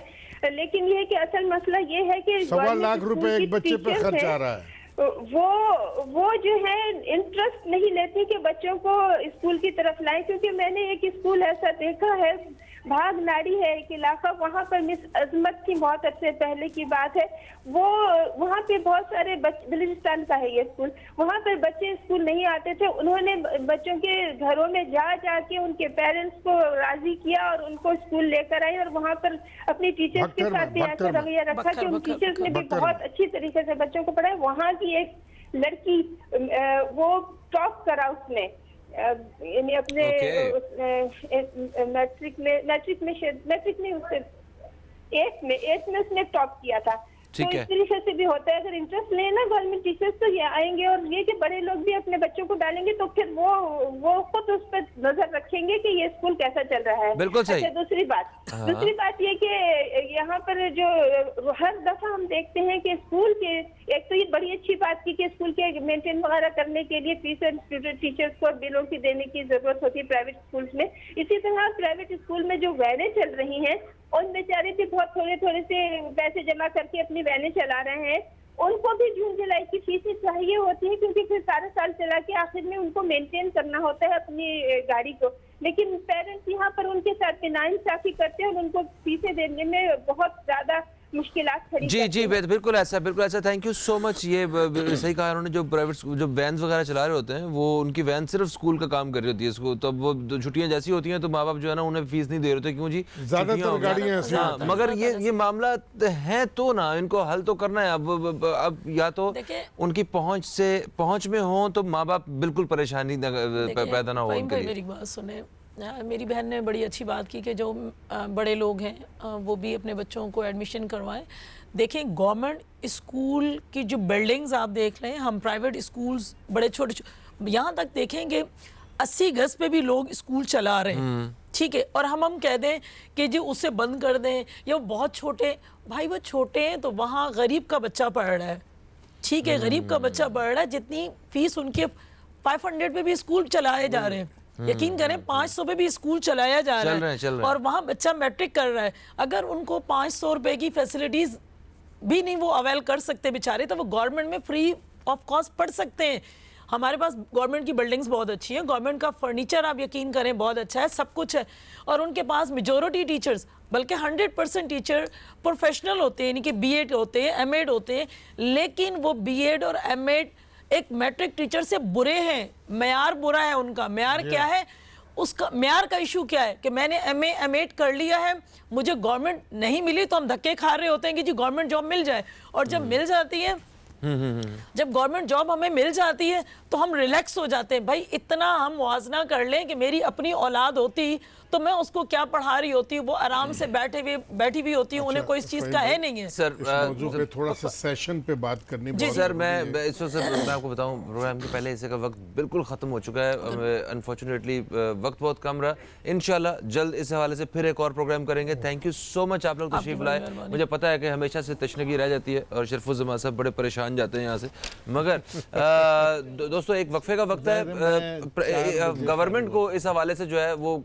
लेकिन ये कि असल मसला ये है कि 1.25 लाख रुपए एक बच्चे पे खर्च आ रहा है। वो जो है इंटरेस्ट नहीं लेती कि बच्चों को स्कूल की तरफ लाए, क्योंकि मैंने एक स्कूल ऐसा देखा है भाग नाड़ी है एक इलाका, वहाँ पर मिस अजमत की बहुत अरसे पहले की बात है, वो वहाँ पे बहुत सारे बलूचिस्तान का है ये स्कूल, वहाँ पर बच्चे स्कूल नहीं आते थे। उन्होंने बच्चों के घरों में जा के उनके पेरेंट्स को राजी किया और उनको स्कूल लेकर आए, और वहाँ पर अपनी टीचर्स के साथ भी ऐसा रवैया रखा कि उन टीचर्स ने भी बहुत अच्छी तरीके से बच्चों को पढ़ाया। वहाँ की एक लड़की वो टॉप करा उसने अपने मैट्रिक में उससे 8th में उसने टॉप किया था। तो इस तरीके से भी होता है, अगर इंटरेस्ट ले ना गवर्नमेंट टीचर्स तो ये आएंगे, और ये कि बड़े लोग भी अपने बच्चों को डालेंगे तो फिर वो खुद उस पर नजर रखेंगे कि ये स्कूल कैसा चल रहा है। बिल्कुल सही। अच्छा, दूसरी बात ये कि यहाँ पर जो हर दफा हम देखते हैं कि स्कूल के, एक तो ये बड़ी अच्छी बात की कि स्कूल के मेंटेन वगैरह करने के लिए फीस एंड स्टूडेंट टीचर्स को बिलों की देने की जरूरत होती है प्राइवेट स्कूल्स में। इसी तरह प्राइवेट स्कूल में जो वैनें चल रही हैं उन बेचारे भी बहुत थोड़े से पैसे जमा करके अपनी वैनें चला रहे हैं, उनको भी जून जुलाई की फीसें चाहिए होती है, क्योंकि फिर सारा साल चला के आखिर में उनको मेंटेन करना होता है अपनी गाड़ी को। लेकिन पेरेंट्स यहाँ पर उनके साथ नाइंसाफी करते हैं और उनको फीसें देने में बहुत ज्यादा मुश्किलात खड़ी। जी बिल्कुल ऐसा थैंक यू सो मच। ये सही कहा उन्होंने, जो प्राइवेट जो वैन्स वगैरह चला रहे होते हैं वो उनकी वैन सिर्फ स्कूल का काम कर रही होती है, इसको तब वो छुट्टियां जैसी होती हैं तो माँ बाप जो है ना उन्हें फीस नहीं दे रहे होते, क्यों जी ज्यादातर गाड़ियां ऐसी हैं। मगर ये मामला है तो ना, इनको हल तो करना है। अब या तो उनकी पहुंच में हो तो माँ बाप बिल्कुल परेशानी पैदा ना हो उनके लिए। मेरी बात सुने, मेरी बहन ने बड़ी अच्छी बात की कि जो बड़े लोग हैं वो भी अपने बच्चों को एडमिशन करवाएं। देखें, गवर्नमेंट स्कूल की जो बिल्डिंग्स आप देख रहे हैं, हम प्राइवेट स्कूल्स बड़े छोटे यहाँ तक देखेंगे 80 गज पे भी लोग स्कूल चला रहे हैं, ठीक है, और हम कह दें कि जी उसे बंद कर दें या बहुत छोटे, भाई वो छोटे हैं तो वहाँ गरीब का बच्चा पढ़ रहा है, ठीक है, गरीब का बच्चा पढ़ रहा है, जितनी फीस उनके 500 पे भी स्कूल चलाए जा रहे हैं, यकीन करें 500 पे भी स्कूल चलाया जा रहा है और वहाँ बच्चा मैट्रिक कर रहा है। अगर उनको 500 रुपए की फैसिलिटीज भी नहीं वो अवेल कर सकते बेचारे, तो वो गवर्नमेंट में फ्री ऑफ कॉस्ट पढ़ सकते हैं। हमारे पास गवर्नमेंट की बिल्डिंग्स बहुत अच्छी हैं, गवर्नमेंट का फर्नीचर आप यकीन करें बहुत अच्छा है, सब कुछ है, और उनके पास मेजॉरिटी टीचर्स, बल्कि 100% टीचर प्रोफेशनल होते हैं, यानी कि बीएड होते हैं, एमएड होते हैं, लेकिन वो बीएड और एमएड एक मैट्रिक टीचर से बुरे हैं। म्यार बुरा है उनका। म्यार क्या है? उसका म्यार का इशू क्या है कि मैंने एमए एमएड कर लिया है, मुझे गवर्नमेंट नहीं मिली तो हम धक्के खा रहे होते हैं कि जी गवर्नमेंट जॉब मिल जाए, और जब मिल जाती है, जब गवर्नमेंट जॉब हमें मिल जाती है तो हम रिलैक्स हो जाते हैं। भाई इतना हम मुआवजा कर लें कि मेरी अपनी औलाद होती तो मैं उसको क्या पढ़ा रही होती, वो आराम से बैठी भी होती है, उन्हें कोई इस चीज का है नहीं है। सर पे थोड़ा सा सेशन पे बात करनी जी सर, मैं इस वक्त मैं आपको बताऊं, प्रोग्राम के पहले हिस्से का वक्त बिल्कुल खत्म हो चुका है, अनफॉर्चुनेटली वक्त बहुत कम रहा। इंशाल्लाह जल्द इस हवाले से फिर एक और प्रोग्राम करेंगे। थैंक यू सो मच, आप लोग तशरीफ लाए। मुझे पता है कि हमेशा से तशनगी रह जाती है और शरफुज़्ज़मा साहब बड़े परेशान जाते हैं यहाँ से, मगर दोस्तों एक वक्फे का वक्त है। गवर्नमेंट को इस हवाले से जो है वो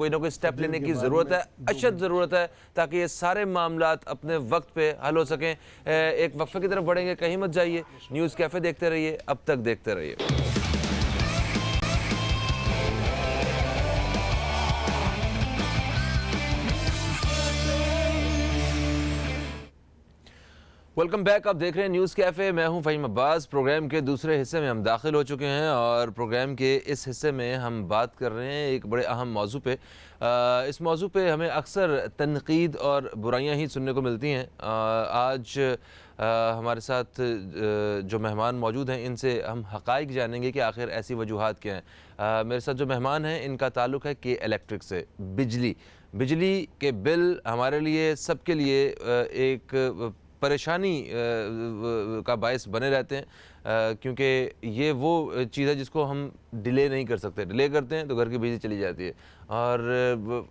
कोई ना कोई स्टेप लेने की जरूरत है, अशद जरूरत है, ताकि ये सारे मामलात अपने वक्त पे हल हो सकें। एक वक्फे की तरफ बढ़ेंगे, कहीं मत जाइए, न्यूज़ कैफे देखते रहिए, अब तक देखते रहिए। वेलकम बैक, आप देख रहे हैं न्यूज़ कैफ़े, मैं हूं फ़हीम अब्बास। प्रोग्राम के दूसरे हिस्से में हम दाखिल हो चुके हैं और प्रोग्राम के इस हिस्से में हम बात कर रहे हैं एक बड़े अहम मौजू पे। इस मौजू पे हमें अक्सर तनकीद और बुराइयां ही सुनने को मिलती हैं। आज हमारे साथ जो मेहमान मौजूद हैं इनसे हम हक़ाइक़ जानेंगे कि आखिर ऐसी वजूहात क्या हैं। मेरे साथ जो मेहमान हैं इनका ताल्लुक़ है के इलेक्ट्रिक से। बिजली के बिल हमारे लिए, सबके लिए एक परेशानी का बायस बने रहते हैं, क्योंकि ये वो चीज़ है जिसको हम डिले नहीं कर सकते। डिले करते हैं तो घर की बिजली चली जाती है, और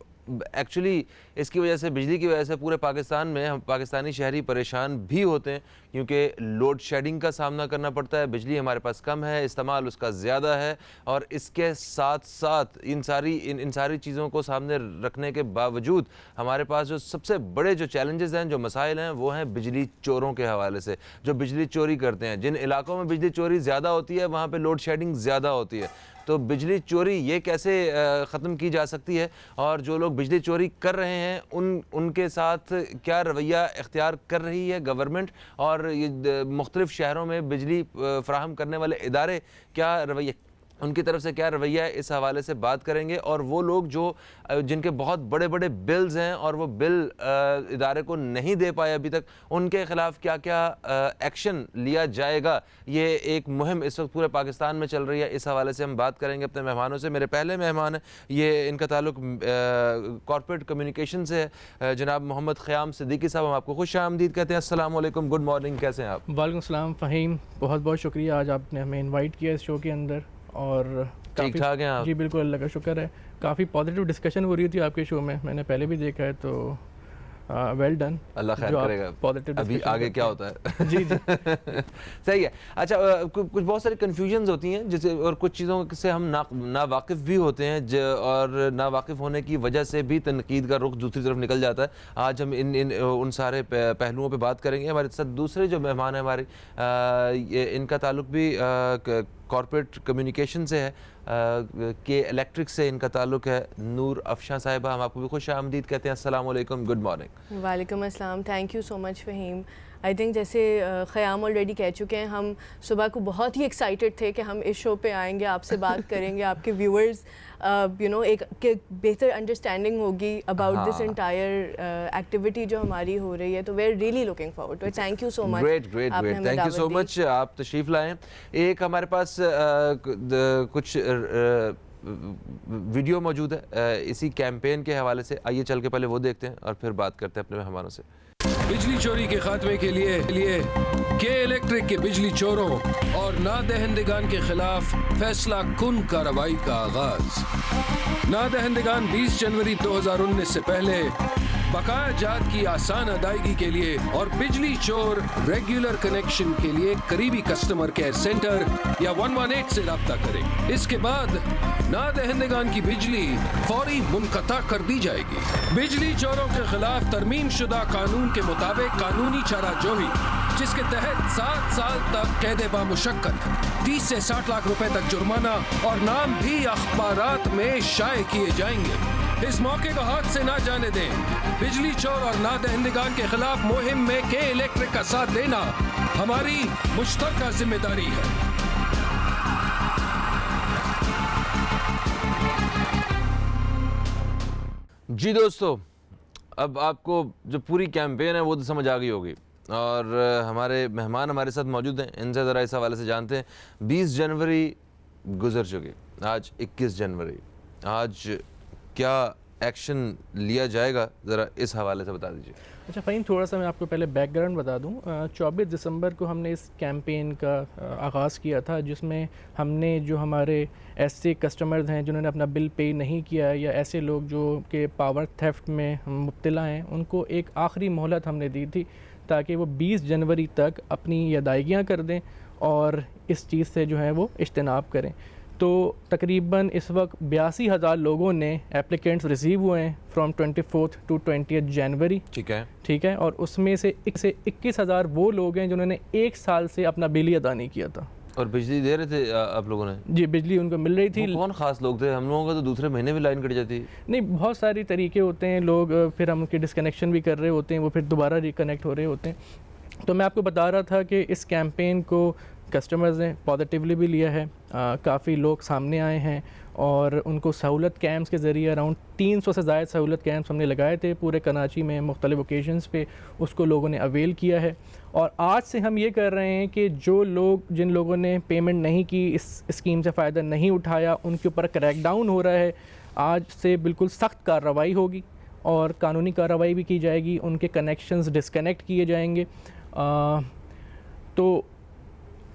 एक्चुअली इसकी वजह से, बिजली की वजह से पूरे पाकिस्तान में हम पाकिस्तानी शहरी परेशान भी होते हैं, क्योंकि लोड शेडिंग का सामना करना पड़ता है। बिजली हमारे पास कम है, इस्तेमाल उसका ज़्यादा है, और इसके साथ साथ इन सारी चीज़ों को सामने रखने के बावजूद हमारे पास जो सबसे बड़े जो चैलेंजेस हैं, जो मसाइल हैं, वो हैं बिजली चोरों के हवाले से, जो बिजली चोरी करते हैं। जिन इलाकों में बिजली चोरी ज़्यादा होती है वहाँ पर लोड शेडिंग ज़्यादा होती है। तो बिजली चोरी ये कैसे ख़त्म की जा सकती है, और जो लोग बिजली चोरी कर रहे हैं उनके साथ क्या रवैया इख्तियार कर रही है गवर्नमेंट, और ये मुख्तलिफ शहरों में बिजली फ़राहम करने वाले इदारे क्या रवैया, उनकी तरफ से क्या रवैया है, इस हवाले से बात करेंगे। और वो लोग जो जिनके बहुत बड़े बड़े बिल्स हैं और वो बिल इदारे को नहीं दे पाए अभी तक, उनके ख़िलाफ़ क्या क्या एक्शन लिया जाएगा, ये एक मुहिम इस वक्त पूरे पाकिस्तान में चल रही है। इस हवाले से हम बात करेंगे अपने मेहमानों से। मेरे पहले मेहमान हैं, ये इनका ताल्लुक कॉर्पोरेट कम्युनिकेशन से है, जनाब मोहम्मद ख़याम सिद्दीकी साहब। हम आपको खुश आमदीद कहते हैं। अस्सलाम वालेकुम, गुड मॉर्निंग, कैसे हैं आप? वालेकुम सलाम फ़हीम, बहुत बहुत शुक्रिया आज आपने हमें इनवाइट किया इस शो के अंदर। और ठीक ठाक हैं आप? जी बिल्कुल, अल्लाह का शुक्र है। काफ़ी पॉजिटिव डिस्कशन हो रही थी आपके शो में, मैंने पहले भी देखा है, तो वेल डन, अल्लाह खैर करेगा। पॉजिटिव अभी आगे क्या होता है जी जी सही है। अच्छा, कुछ बहुत सारी कन्फ्यूजन्स होती हैं जिसे, और कुछ चीज़ों से हम ना वाकिफ़ भी होते हैं, और ना वाकिफ़ होने की वजह से भी तनकीद का रुख दूसरी तरफ निकल जाता है। आज हम उन सारे पहलुओं पे बात करेंगे। हमारे साथ दूसरे जो मेहमान हैं हमारे, इनका ताल्लुक भी कॉर्पोरेट कम्युनिकेशन से है, के इलेक्ट्रिक से इनका ताल्लुक है। नूर अफशा साहिबा, हम आपको भी खुश आमदीद कहते हैं। अस्सलाम वालेकुम, गुड मॉर्निंग। वालेकुम अस्सलाम, thank you so much Fahim. I think जैसे ख़याम ऑलरेडी कह चुके हैं, हम सुबह को बहुत ही एक्साइटेड थे कि हम इस शो पे आएंगे, आपसे बात करेंगे, आपके व्यूअर्स एक बेहतर अंडरस्टैंडिंग होगी अबाउट दिस एंटायर एक्टिविटी जो हमारी हो रही है। तो we are really looking forward to it. Thank you so much. Great great great, thank you so much, आप तशरीफ़ लाएँ। एक हमारे पास कुछ वीडियो मौजूद है इसी कैंपेन के हवाले से, आइए चल के पहले वो देखते हैं और फिर बात करते हैं अपने मेहमानों से। बिजली चोरी के खात्मे के लिए के इलेक्ट्रिक के बिजली चोरों और नादहंदगान के खिलाफ फैसला कुन कार्रवाई का आगाज। नादहंदगान 20 जनवरी 2019 से पहले बकाया जात की आसान अदायगी के लिए और बिजली चोर रेगुलर कनेक्शन के लिए करीबी कस्टमर केयर सेंटर या 118 से रब्ता करें। इसके बाद नादहंदगान की बिजली फौरी मुनक़ता कर दी जाएगी। बिजली चोरों के खिलाफ तरमीम शुदा कानून के मुताबिक कानूनी चाराजोही, जिसके तहत 7 साल तक कैद बामुशक्कत, 30 से 60 लाख रुपए तक जुर्माना और नाम भी अखबारात में शाये किए जाएंगे। इस मौके को हाथ से ना जाने दें। बिजली चोर और नादहंदगान के खिलाफ मुहिम में के इलेक्ट्रिक का साथ देना हमारी मुश्तरका जिम्मेदारी है। जी दोस्तों, अब आपको जो पूरी कैंपेन है वो तो समझ आ गई होगी, और हमारे मेहमान हमारे साथ मौजूद हैं, इनसे ज़रा इस हवाले से जानते हैं। 20 जनवरी गुजर चुकी, आज 21 जनवरी, आज क्या एक्शन लिया जाएगा, ज़रा इस हवाले से बता दीजिए। अच्छा फ़हीम, थोड़ा सा मैं आपको पहले बैकग्राउंड बता दूं। 24 दिसंबर को हमने इस कैंपेन का आगाज़ किया था, जिसमें हमने जो हमारे ऐसे कस्टमर्स हैं जिन्होंने अपना बिल पे नहीं किया या ऐसे लोग जो कि पावर थेफ्ट में मुब्तला हैं, उनको एक आखिरी मोहलत हमने दी थी ताकि वो 20 जनवरी तक अपनी अदायगियाँ कर दें और इस चीज़ से जो है वो इज्तनाब करें। तो तकरीबन इस वक्त 82,000 लोगों ने एप्लीकेंट्स रिसीव हुए हैं फ्रॉम 24 टू 20 जनवरी। ठीक है, और उसमें से 21,000 वो लोग हैं जिन्होंने 1 साल से अपना बिल ही अदा नहीं किया था। और बिजली दे रहे थे आप लोगों ने? जी, बिजली उनको मिल रही थी। कौन ख़ास लोग थे? हम लोगों का तो दूसरे महीने भी लाइन कट जाती है। नहीं, बहुत सारे तरीके होते हैं, लोग फिर हम उनके डिस्कनेक्शन भी कर रहे होते हैं, वो फिर दोबारा रिकनेक्ट हो रहे होते हैं। तो मैं आपको बता रहा था कि इस कैंपेन को कस्टमर्स ने पॉजिटिवली भी लिया है, काफ़ी लोग सामने आए हैं और उनको सहूलत कैंप्स के ज़रिए अराउंड 300 से ज़ायद सहूलत कैंप्स हमने लगाए थे पूरे कराची में मुख्तलिफ ओकेजन्स पे, उसको लोगों ने अवेल किया है। और आज से हम ये कर रहे हैं कि जो लोग, जिन लोगों ने पेमेंट नहीं की, इस स्कीम से फ़ायदा नहीं उठाया, उनके ऊपर क्रैकडाउन हो रहा है। आज से बिल्कुल सख्त कार्रवाई होगी और कानूनी कार्रवाई भी की जाएगी, उनके कनेक्शंस डिस्कनेक्ट किए जाएंगे। तो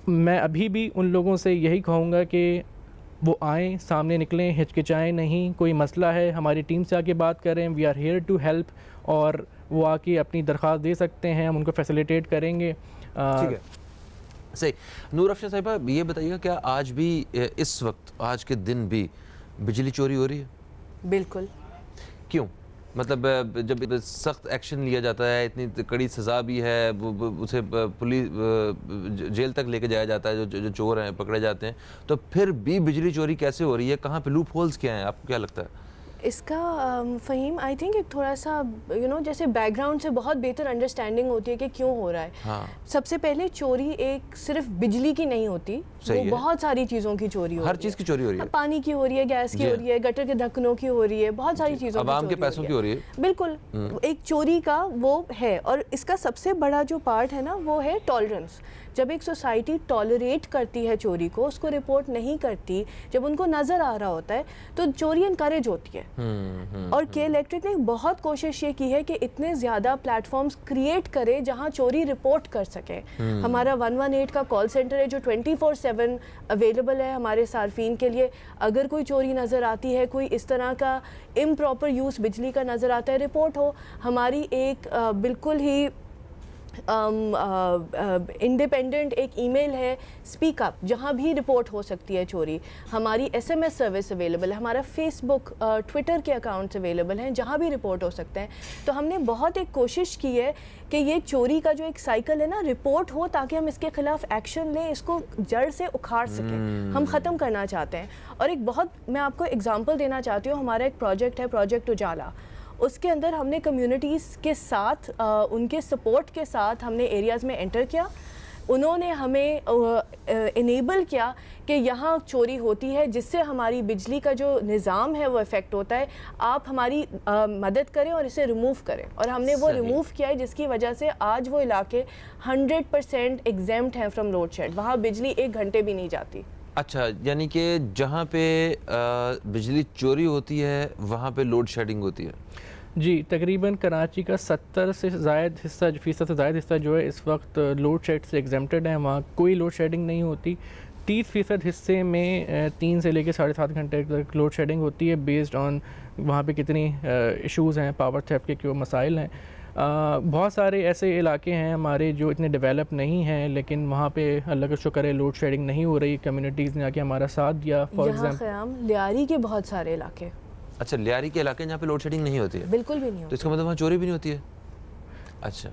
मैं अभी भी उन लोगों से यही कहूँगा कि वो आएँ, सामने निकलें, हिचकिचाएँ नहीं। कोई मसला है, हमारी टीम से आके बात करें, we are here to help, और वो आके अपनी दरख्वास्त दे सकते हैं, हम उनको फैसिलिटेट करेंगे। ठीक है, सही। नूर अफशा साहिबा, ये बताइएगा, क्या आज भी इस वक्त, आज के दिन भी बिजली चोरी हो रही है? बिल्कुल। क्यों? मतलब जब सख्त एक्शन लिया जाता है, इतनी कड़ी सज़ा भी है, उसे पुलिस जेल तक लेके जाया जाता है, जो चोर हैं पकड़े जाते हैं, तो फिर भी बिजली चोरी कैसे हो रही है? कहाँ पे लूप होल्स क्या हैं, आपको क्या लगता है? इसका फ़हीम आई थिंक एक थोड़ा सा जैसे बैकग्राउंड से बहुत बेहतर अंडरस्टैंडिंग होती है कि क्यों हो रहा है। हाँ। सबसे पहले चोरी एक सिर्फ बिजली की नहीं होती, वो बहुत सारी चीज़ों की चोरी हो रही है। हर चीज़ की चोरी हो रही है, पानी की हो रही है, गैस की हो रही है, गटर के ढक्कनों की हो रही है, बहुत सारी चीज़ों की आवाम के पैसों की हो रही है। बिल्कुल, एक चोरी का वो है। और इसका सबसे बड़ा जो पार्ट है ना, वो है टॉलरेंस। जब एक सोसाइटी टॉलरेट करती है चोरी को, उसको रिपोर्ट नहीं करती, जब उनको नज़र आ रहा होता है, तो चोरी इनकरेज होती है। और के इलेक्ट्रिक ने बहुत कोशिश ये की है कि इतने ज़्यादा प्लेटफॉर्म्स क्रिएट करे जहां चोरी रिपोर्ट कर सके। हमारा 118 का कॉल सेंटर है जो 24/7 अवेलेबल है हमारे सार्फिन के लिए। अगर कोई चोरी नज़र आती है, कोई इस तरह का इम्प्रॉपर यूज़ बिजली का नज़र आता है, रिपोर्ट हो। हमारी एक बिल्कुल ही इंडिपेंडेंट एक ईमेल है स्पीक अप, जहाँ भी रिपोर्ट हो सकती है चोरी। हमारी SMS सर्विस अवेलेबल है, हमारा फेसबुक ट्विटर के अकाउंट्स अवेलेबल हैं जहाँ भी रिपोर्ट हो सकते हैं। तो हमने बहुत एक कोशिश की है कि ये चोरी का जो एक साइकिल है ना, रिपोर्ट हो ताकि हम इसके खिलाफ एक्शन लें, इसको जड़ से उखाड़ सकें। हम ख़त्म करना चाहते हैं। और एक बहुत, मैं आपको एग्जांपल देना चाहती हूँ, हमारा एक प्रोजेक्ट है, प्रोजेक्ट उजाला। उसके अंदर हमने कम्युनिटीज़ के साथ, उनके सपोर्ट के साथ हमने एरियाज़ में एंटर किया। उन्होंने हमें इनेबल किया कि यहाँ चोरी होती है, जिससे हमारी बिजली का जो निज़ाम है वो इफ़ेक्ट होता है, आप हमारी मदद करें और इसे रिमूव करें। और हमने वो रिमूव किया है, जिसकी वजह से आज वो इलाके 100% एग्जेम्प्ट हैं फ्रॉम लोड शेड। वहाँ बिजली 1 घंटे भी नहीं जाती। अच्छा, यानी कि जहाँ पे बिजली चोरी होती है वहाँ पे लोड शेडिंग होती है? जी, तकरीबन कराची का 70 से ज़ायद हिस्सा, फ़ीसद से ज़ायद हिस्सा जो है इस वक्त लोड शेड से एग्जेम्प्टेड है। वहाँ कोई लोड शेडिंग नहीं होती। 30% हिस्से में 3 से लेकर 7.5 घंटे तक लोड शेडिंग होती है, बेस्ड ऑन वहाँ पे कितनी इश्यूज़ हैं, पावर थेफ्ट के क्यों मसाइल हैं। बहुत सारे ऐसे इलाके हैं हमारे जो इतने डेवलप नहीं हैं, लेकिन वहाँ पे अल्लाह का शुक्र है लोड शेडिंग नहीं हो रही। कम्युनिटीज़ ने आके हमारा साथ दिया। फॉर एग्जाम्पल लियारी के बहुत सारे इलाके। अच्छा, लियारी के इलाके जहाँ पे लोड शेडिंग नहीं होती है? बिल्कुल भी नहीं होती। तो इसका मतलब वहाँ चोरी भी नहीं होती है? अच्छा,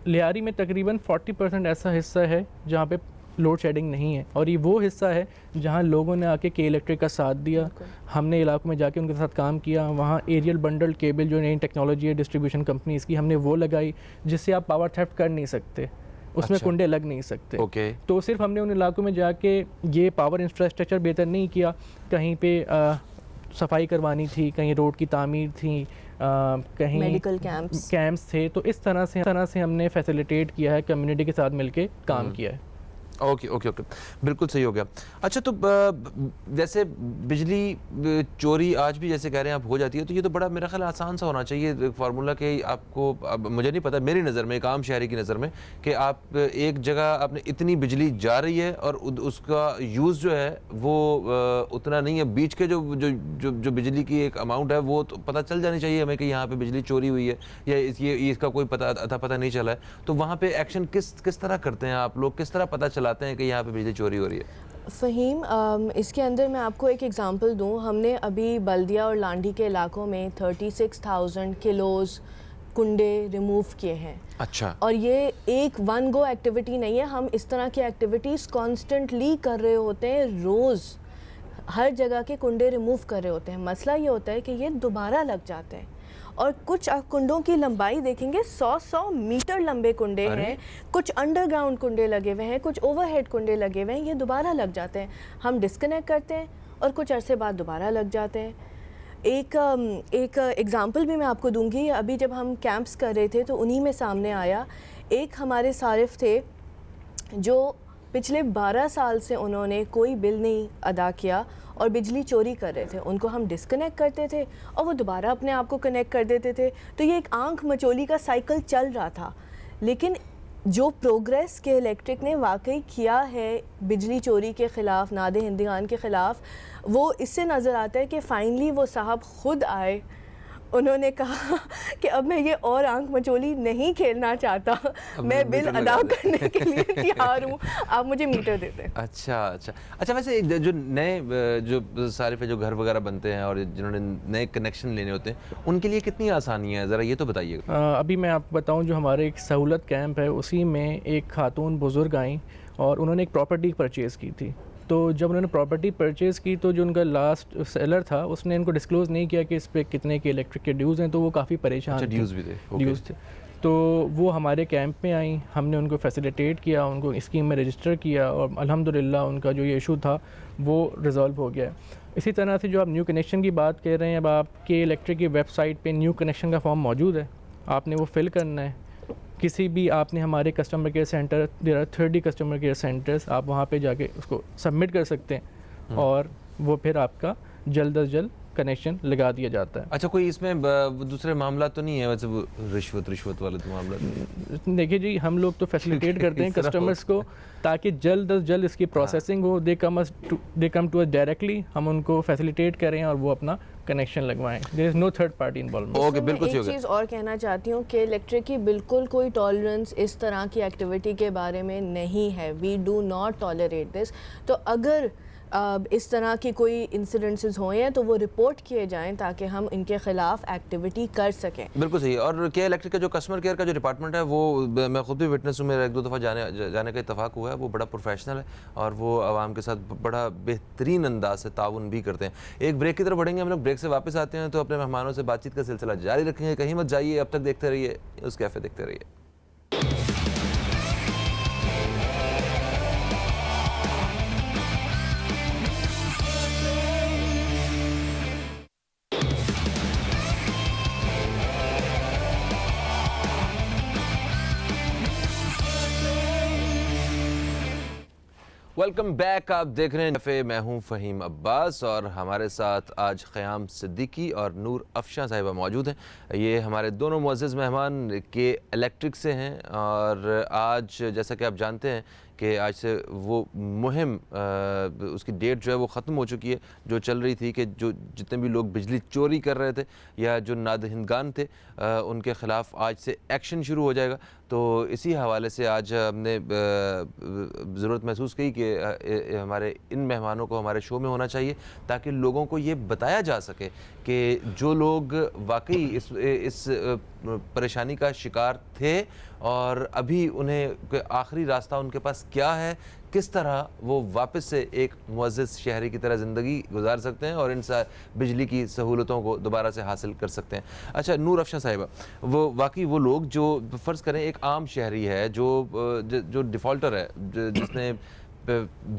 लियारी में तकरीबन 40% ऐसा हिस्सा है जहाँ पे लोड शेडिंग नहीं है, और ये वो हिस्सा है जहाँ लोगों ने आके के इलेक्ट्रिक का साथ दिया। हमने इलाकों में जाके उनके साथ काम किया। वहाँ एरियल बंडल केबल जो नई टेक्नोलॉजी है डिस्ट्रीब्यूशन कंपनीज़ की, हमने वो लगाई, जिससे आप पावर थेफ्ट कर नहीं सकते, उसमें अच्छा। कुंडे लग नहीं सकते। ओके। तो सिर्फ हमने उन इलाकों में जाके ये पावर इंफ्रास्ट्रक्चर बेहतर नहीं किया, कहीं पे सफाई करवानी थी, कहीं रोड की तामीर थी, कहीं मेडिकल कैंप्स थे। तो इस तरह से हमने फैसिलिटेट किया है, कम्युनिटी के साथ मिलके काम किया है। ओके ओके ओके, बिल्कुल सही हो गया। अच्छा, तो जैसे बिजली चोरी आज भी जैसे कह रहे हैं आप हो जाती है, तो ये तो बड़ा मेरा ख्याल आसान सा होना चाहिए फार्मूला कि आपको, अब मुझे नहीं पता, मेरी नज़र में, एक आम शहरी की नज़र में, कि आप एक जगह आपने इतनी बिजली जा रही है और उसका यूज़ जो है वो उतना नहीं है, बीच के जो जो जो जो बिजली की एक अमाउंट है वो तो पता चल जानी चाहिए हमें कि यहाँ पे बिजली चोरी हुई है या ये इसका कोई पता नहीं चला है। तो वहाँ पे एक्शन किस तरह करते हैं आप लोग? किस तरह पता चलाते हैं कि यहाँ पे बिजली चोरी हो रही है? फ़हीम, इसके अंदर मैं आपको एक एग्ज़ाम्पल दूँ। हमने अभी बल्दिया और लांडी के इलाकों में 36,000 किलोज़ कुंडे रिमूव किए हैं। अच्छा। और ये एक वन गो एक्टिविटी नहीं है, हम इस तरह की एक्टिविटीज़ कॉन्स्टेंटली कर रहे होते हैं। रोज़ हर जगह के कुंडे रिमूव कर रहे होते हैं। मसला ये होता है कि ये दोबारा लग जाते हैं, और कुछ आप कुंडों की लंबाई देखेंगे 100 मीटर लंबे कुंडे हैं, कुछ अंडरग्राउंड कुंडे लगे हुए हैं, कुछ ओवरहेड कुंडे लगे हुए हैं। ये दोबारा लग जाते हैं, हम डिस्कनेक्ट करते हैं और कुछ अरसे बाद दोबारा लग जाते हैं। एक एग्ज़ाम्पल भी मैं आपको दूंगी। अभी जब हम कैंप्स कर रहे थे तो उन्हीं में सामने आया, एक हमारे सारिफ थे जो पिछले 12 साल से उन्होंने कोई बिल नहीं अदा किया और बिजली चोरी कर रहे थे। उनको हम डिस्कनेक्ट करते थे और वो दोबारा अपने आप को कनेक्ट कर देते थे। तो ये एक आंख मचोली का साइकिल चल रहा था। लेकिन जो प्रोग्रेस के इलेक्ट्रिक ने वाकई किया है बिजली चोरी के ख़िलाफ़, नादे हिंदुगान के ख़िलाफ़, वो इससे नज़र आता है कि फ़ाइनली वो साहब ख़ुद आए उन्होंने कहा कि अब मैं ये और आंख मचोली नहीं खेलना चाहता, मैं बिल अदा करने के लिए तैयार हूँ, आप मुझे मीटर देते हैं। अच्छा वैसे एक जो नए जो सारिफ जो घर वगैरह बनते हैं और जिन्होंने नए कनेक्शन लेने होते हैं उनके लिए कितनी आसानियाँ हैं, ज़रा ये तो बताइएगा। अभी मैं आपको बताऊं, जो हमारे एक सहूलत कैंप है उसी में एक खातून बुज़ुर्ग आई और उन्होंने एक प्रॉपर्टी परचेज़ की थी। तो जब उन्होंने प्रॉपर्टी परचेज़ की तो जो उनका लास्ट सेलर था उसने इनको डिस्क्लोज़ नहीं किया कि इस पर कितने के इलेक्ट्रिक के ड्यूज़ हैं, तो वो काफ़ी परेशान थे। ड्यूज़ भी थे, ड्यूज़ थे। तो वो हमारे कैंप में आई, हमने उनको फैसिलिटेट किया, उनको स्कीम में रजिस्टर किया और अल्हम्दुलिल्लाह उनका जो ये इशू था वो रिज़ॉल्व हो गया। इसी तरह से जो आप न्यू कनेक्शन की बात कर रहे हैं, अब आपके इलेक्ट्रिक की वेबसाइट पे न्यू कनेक्शन का फॉर्म मौजूद है, आपने वो फिल करना है। किसी भी आपने हमारे customer care centre, there are 30 customer care centres, आप वहाँ पे जाके उसको सबमिट कर सकते हैं और वो फिर आपका जल्द अज जल्द कनेक्शन लगा दिया जाता है। अच्छा, कोई इसमें दूसरे मामला तो नहीं है वैसे, वो रिश्वत वाले तो मामला? देखिए जी, हम लोग तो फैसिलिटेट करते हैं कस्टमर्स को ताकि जल्द अज जल्द इसकी प्रोसेसिंग हो, दे कम टू अस डायरेक्टली, हम उनको फैसिलिटेट करें और वो अपना कनेक्शन लगवाएं। There is no third party involvement. Okay, बिल्कुल सही हो गया। एक चीज़ और कहना चाहती हूँ कि इलेक्ट्रिक की बिल्कुल कोई टॉलरेंस इस तरह की एक्टिविटी के बारे में नहीं है। We do not tolerate this. तो अगर इस तरह की कोई इंसिडेंसेस हुए हैं तो वो रिपोर्ट किए जाएं ताकि हम इनके खिलाफ एक्टिविटी कर सकें। बिल्कुल सही। और के इलेक्ट्रिक का जो कस्टमर केयर का जो डिपार्टमेंट है वो मैं खुद भी विटनेस हूँ, मेरा एक दो दफ़ा जाने का इत्तेफाक हुआ है। वो बड़ा प्रोफेशनल है और वो आवाम के साथ बड़ा बेहतरीन अंदाज से ताउन भी करते हैं। एक ब्रेक की तरफ बढ़ेंगे हम लोग, ब्रेक से वापस आते हैं तो अपने मेहमानों से बातचीत का सिलसिला जारी रखेंगे। कहीं मत जाइए, अब तक देखते रहिए उस कैफ़े, देखते रहिए। वेलकम बैक, आप देख रहे हैं कैफे, मैं हूं फ़हीम अब्बास और हमारे साथ आज क़याम सिद्दीकी और नूर अफशां साहिबा मौजूद हैं। ये हमारे दोनों मुअज़्ज़ज़ मेहमान के इलेक्ट्रिक से हैं और आज जैसा कि आप जानते हैं कि आज से वो मुहिम उसकी डेट जो है वो ख़त्म हो चुकी है, जो चल रही थी कि जो जितने भी लोग बिजली चोरी कर रहे थे या जो नादहिंदगान थे उनके ख़िलाफ़ आज से एक्शन शुरू हो जाएगा। तो इसी हवाले से आज हमने ज़रूरत महसूस की कि हमारे इन मेहमानों को हमारे शो में होना चाहिए ताकि लोगों को ये बताया जा सके कि जो लोग वाकई इस परेशानी का शिकार थे और अभी उन्हें आखिरी रास्ता उनके पास क्या है, किस तरह वो वापस से एक मुअज़्ज़ज़ शहरी की तरह ज़िंदगी गुजार सकते हैं और इन बिजली की सहूलतों को दोबारा से हासिल कर सकते हैं। अच्छा नूर अफशां साहिबा, वो वाकई वो लोग जो फ़र्ज़ करें एक आम शहरी है जो डिफ़ॉल्टर है, जिसने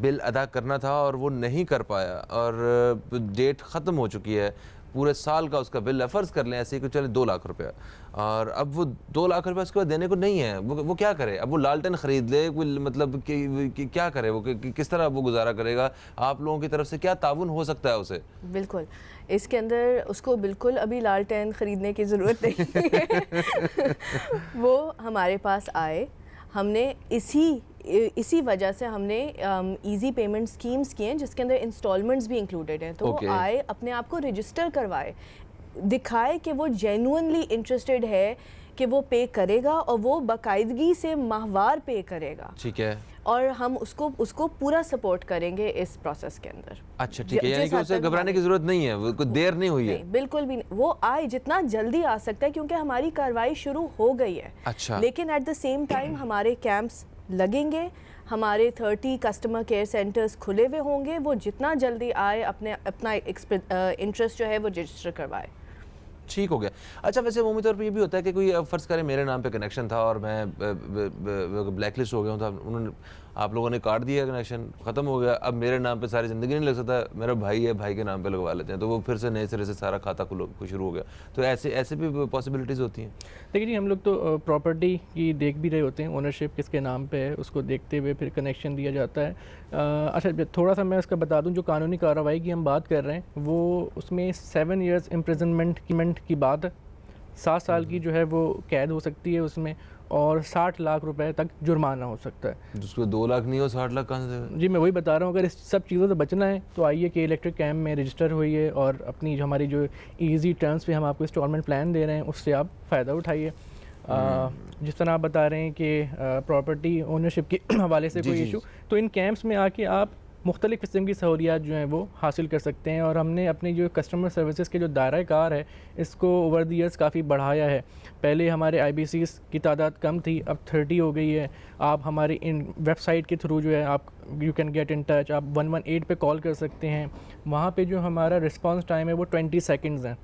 बिल अदा करना था और वो नहीं कर पाया और डेट ख़त्म हो चुकी है, पूरे साल का उसका बिल है, फ़र्ज़ कर लें ऐसे ही, चले 2 लाख रुपया, और अब वो 2 लाख रुपया उसके बाद देने को नहीं है, वो क्या करे? अब वो लालटेन ख़रीद ले, मतलब कि क्या करे वो, किस तरह वो गुजारा करेगा? आप लोगों की तरफ से क्या ताउन हो सकता है उसे? बिल्कुल, इसके अंदर उसको बिल्कुल अभी लालटेन ख़रीदने की ज़रूरत नहीं है। वो हमारे पास आए, हमने इसी वजह से हमने इजी पेमेंट स्कीम्स किए हैं जिसके अंदर इंस्टॉलमेंट्स भी इंक्लूडेड हैं। तो वो आए, अपने आप को रजिस्टर करवाए, दिखाए कि वो जेन्युइनली इंटरेस्टेड है कि वो पे करेगा और वो बाकायदगी से माहवार पे करेगा। ठीक है। और हम उसको पूरा सपोर्ट करेंगे इस प्रोसेस के अंदर। अच्छा ठीक है, यानी कि उसे घबराने की जरूरत नहीं है, वो कोई देर नहीं हुई है? बिल्कुल भी नहीं, वो आए जितना जल्दी आ सकता है क्योंकि हमारी कार्रवाई शुरू हो गई है। अच्छा। लेकिन एट द सेम टाइम हमारे कैंप्स लगेंगे, हमारे 30 कस्टमर केयर सेंटर्स खुले हुए होंगे, वो जितना जल्दी आए अपना इंटरेस्ट जो है वो रजिस्टर करवाए। ठीक हो गया। अच्छा वैसे उम्मीद तौर पर ये भी होता है कि कोई फ़र्ज़ करें मेरे नाम पे कनेक्शन था और मैं ब्लैक लिस्ट हो गया हूँ, तो उन्होंने आप लोगों ने काट दिया, कनेक्शन ख़त्म हो गया, अब मेरे नाम पे सारी ज़िंदगी नहीं लग सकता, मेरा भाई है, भाई के नाम पे लगवा लेते हैं, तो वो फिर से नए सिरे से सारा खाता शुरू हो गया। तो ऐसे भी पॉसिबिलिटीज़ होती हैं? देखिए जी, हम लोग तो प्रॉपर्टी की देख भी रहे होते हैं, ओनरशिप किसके नाम पे है उसको देखते हुए फिर कनेक्शन दिया जाता है। अच्छा थोड़ा सा मैं उसका बता दूं, जो कानूनी कार्रवाई की हम बात कर रहे हैं वो उसमें 7 इयर्स इम्प्रिजनमेंट की बात है, 7 साल की जो है वो कैद हो सकती है उसमें, और 60 लाख रुपए तक जुर्माना हो सकता है। जिसको 2 लाख नहीं हो 60 लाख कहाँ से देगा? जी मैं वही बता रहा हूँ, अगर इस सब चीज़ों से बचना है तो आइए के इलेक्ट्रिक कैम्प में रजिस्टर होइए और अपनी जो हमारी जो ईजी टर्म्स पे हम आपको इंस्टॉलमेंट प्लान दे रहे हैं उससे आप फ़ायदा उठाइए। जिस तरह आप बता रहे हैं कि प्रॉपर्टी ओनरशिप के हवाले से कोई इशू, तो इन कैंप्स में आके आप मुख्तलिफ़ किस्म की सहूलियात जो हैं वो हासिल कर सकते हैं। और हमने अपनी जो कस्टमर सर्विसेज के जो दायरा कार है इसको ओवर द ईयर्स काफ़ी बढ़ाया है। पहले हमारे IBCs की तादाद कम थी, अब 30 हो गई है। आप हमारी इन वेबसाइट के थ्रू जो है आप you can get in touch, आप 118 पे कॉल कर सकते हैं। वहाँ पे जो हमारा रिस्पांस टाइम है वो 20 सेकंड्स है।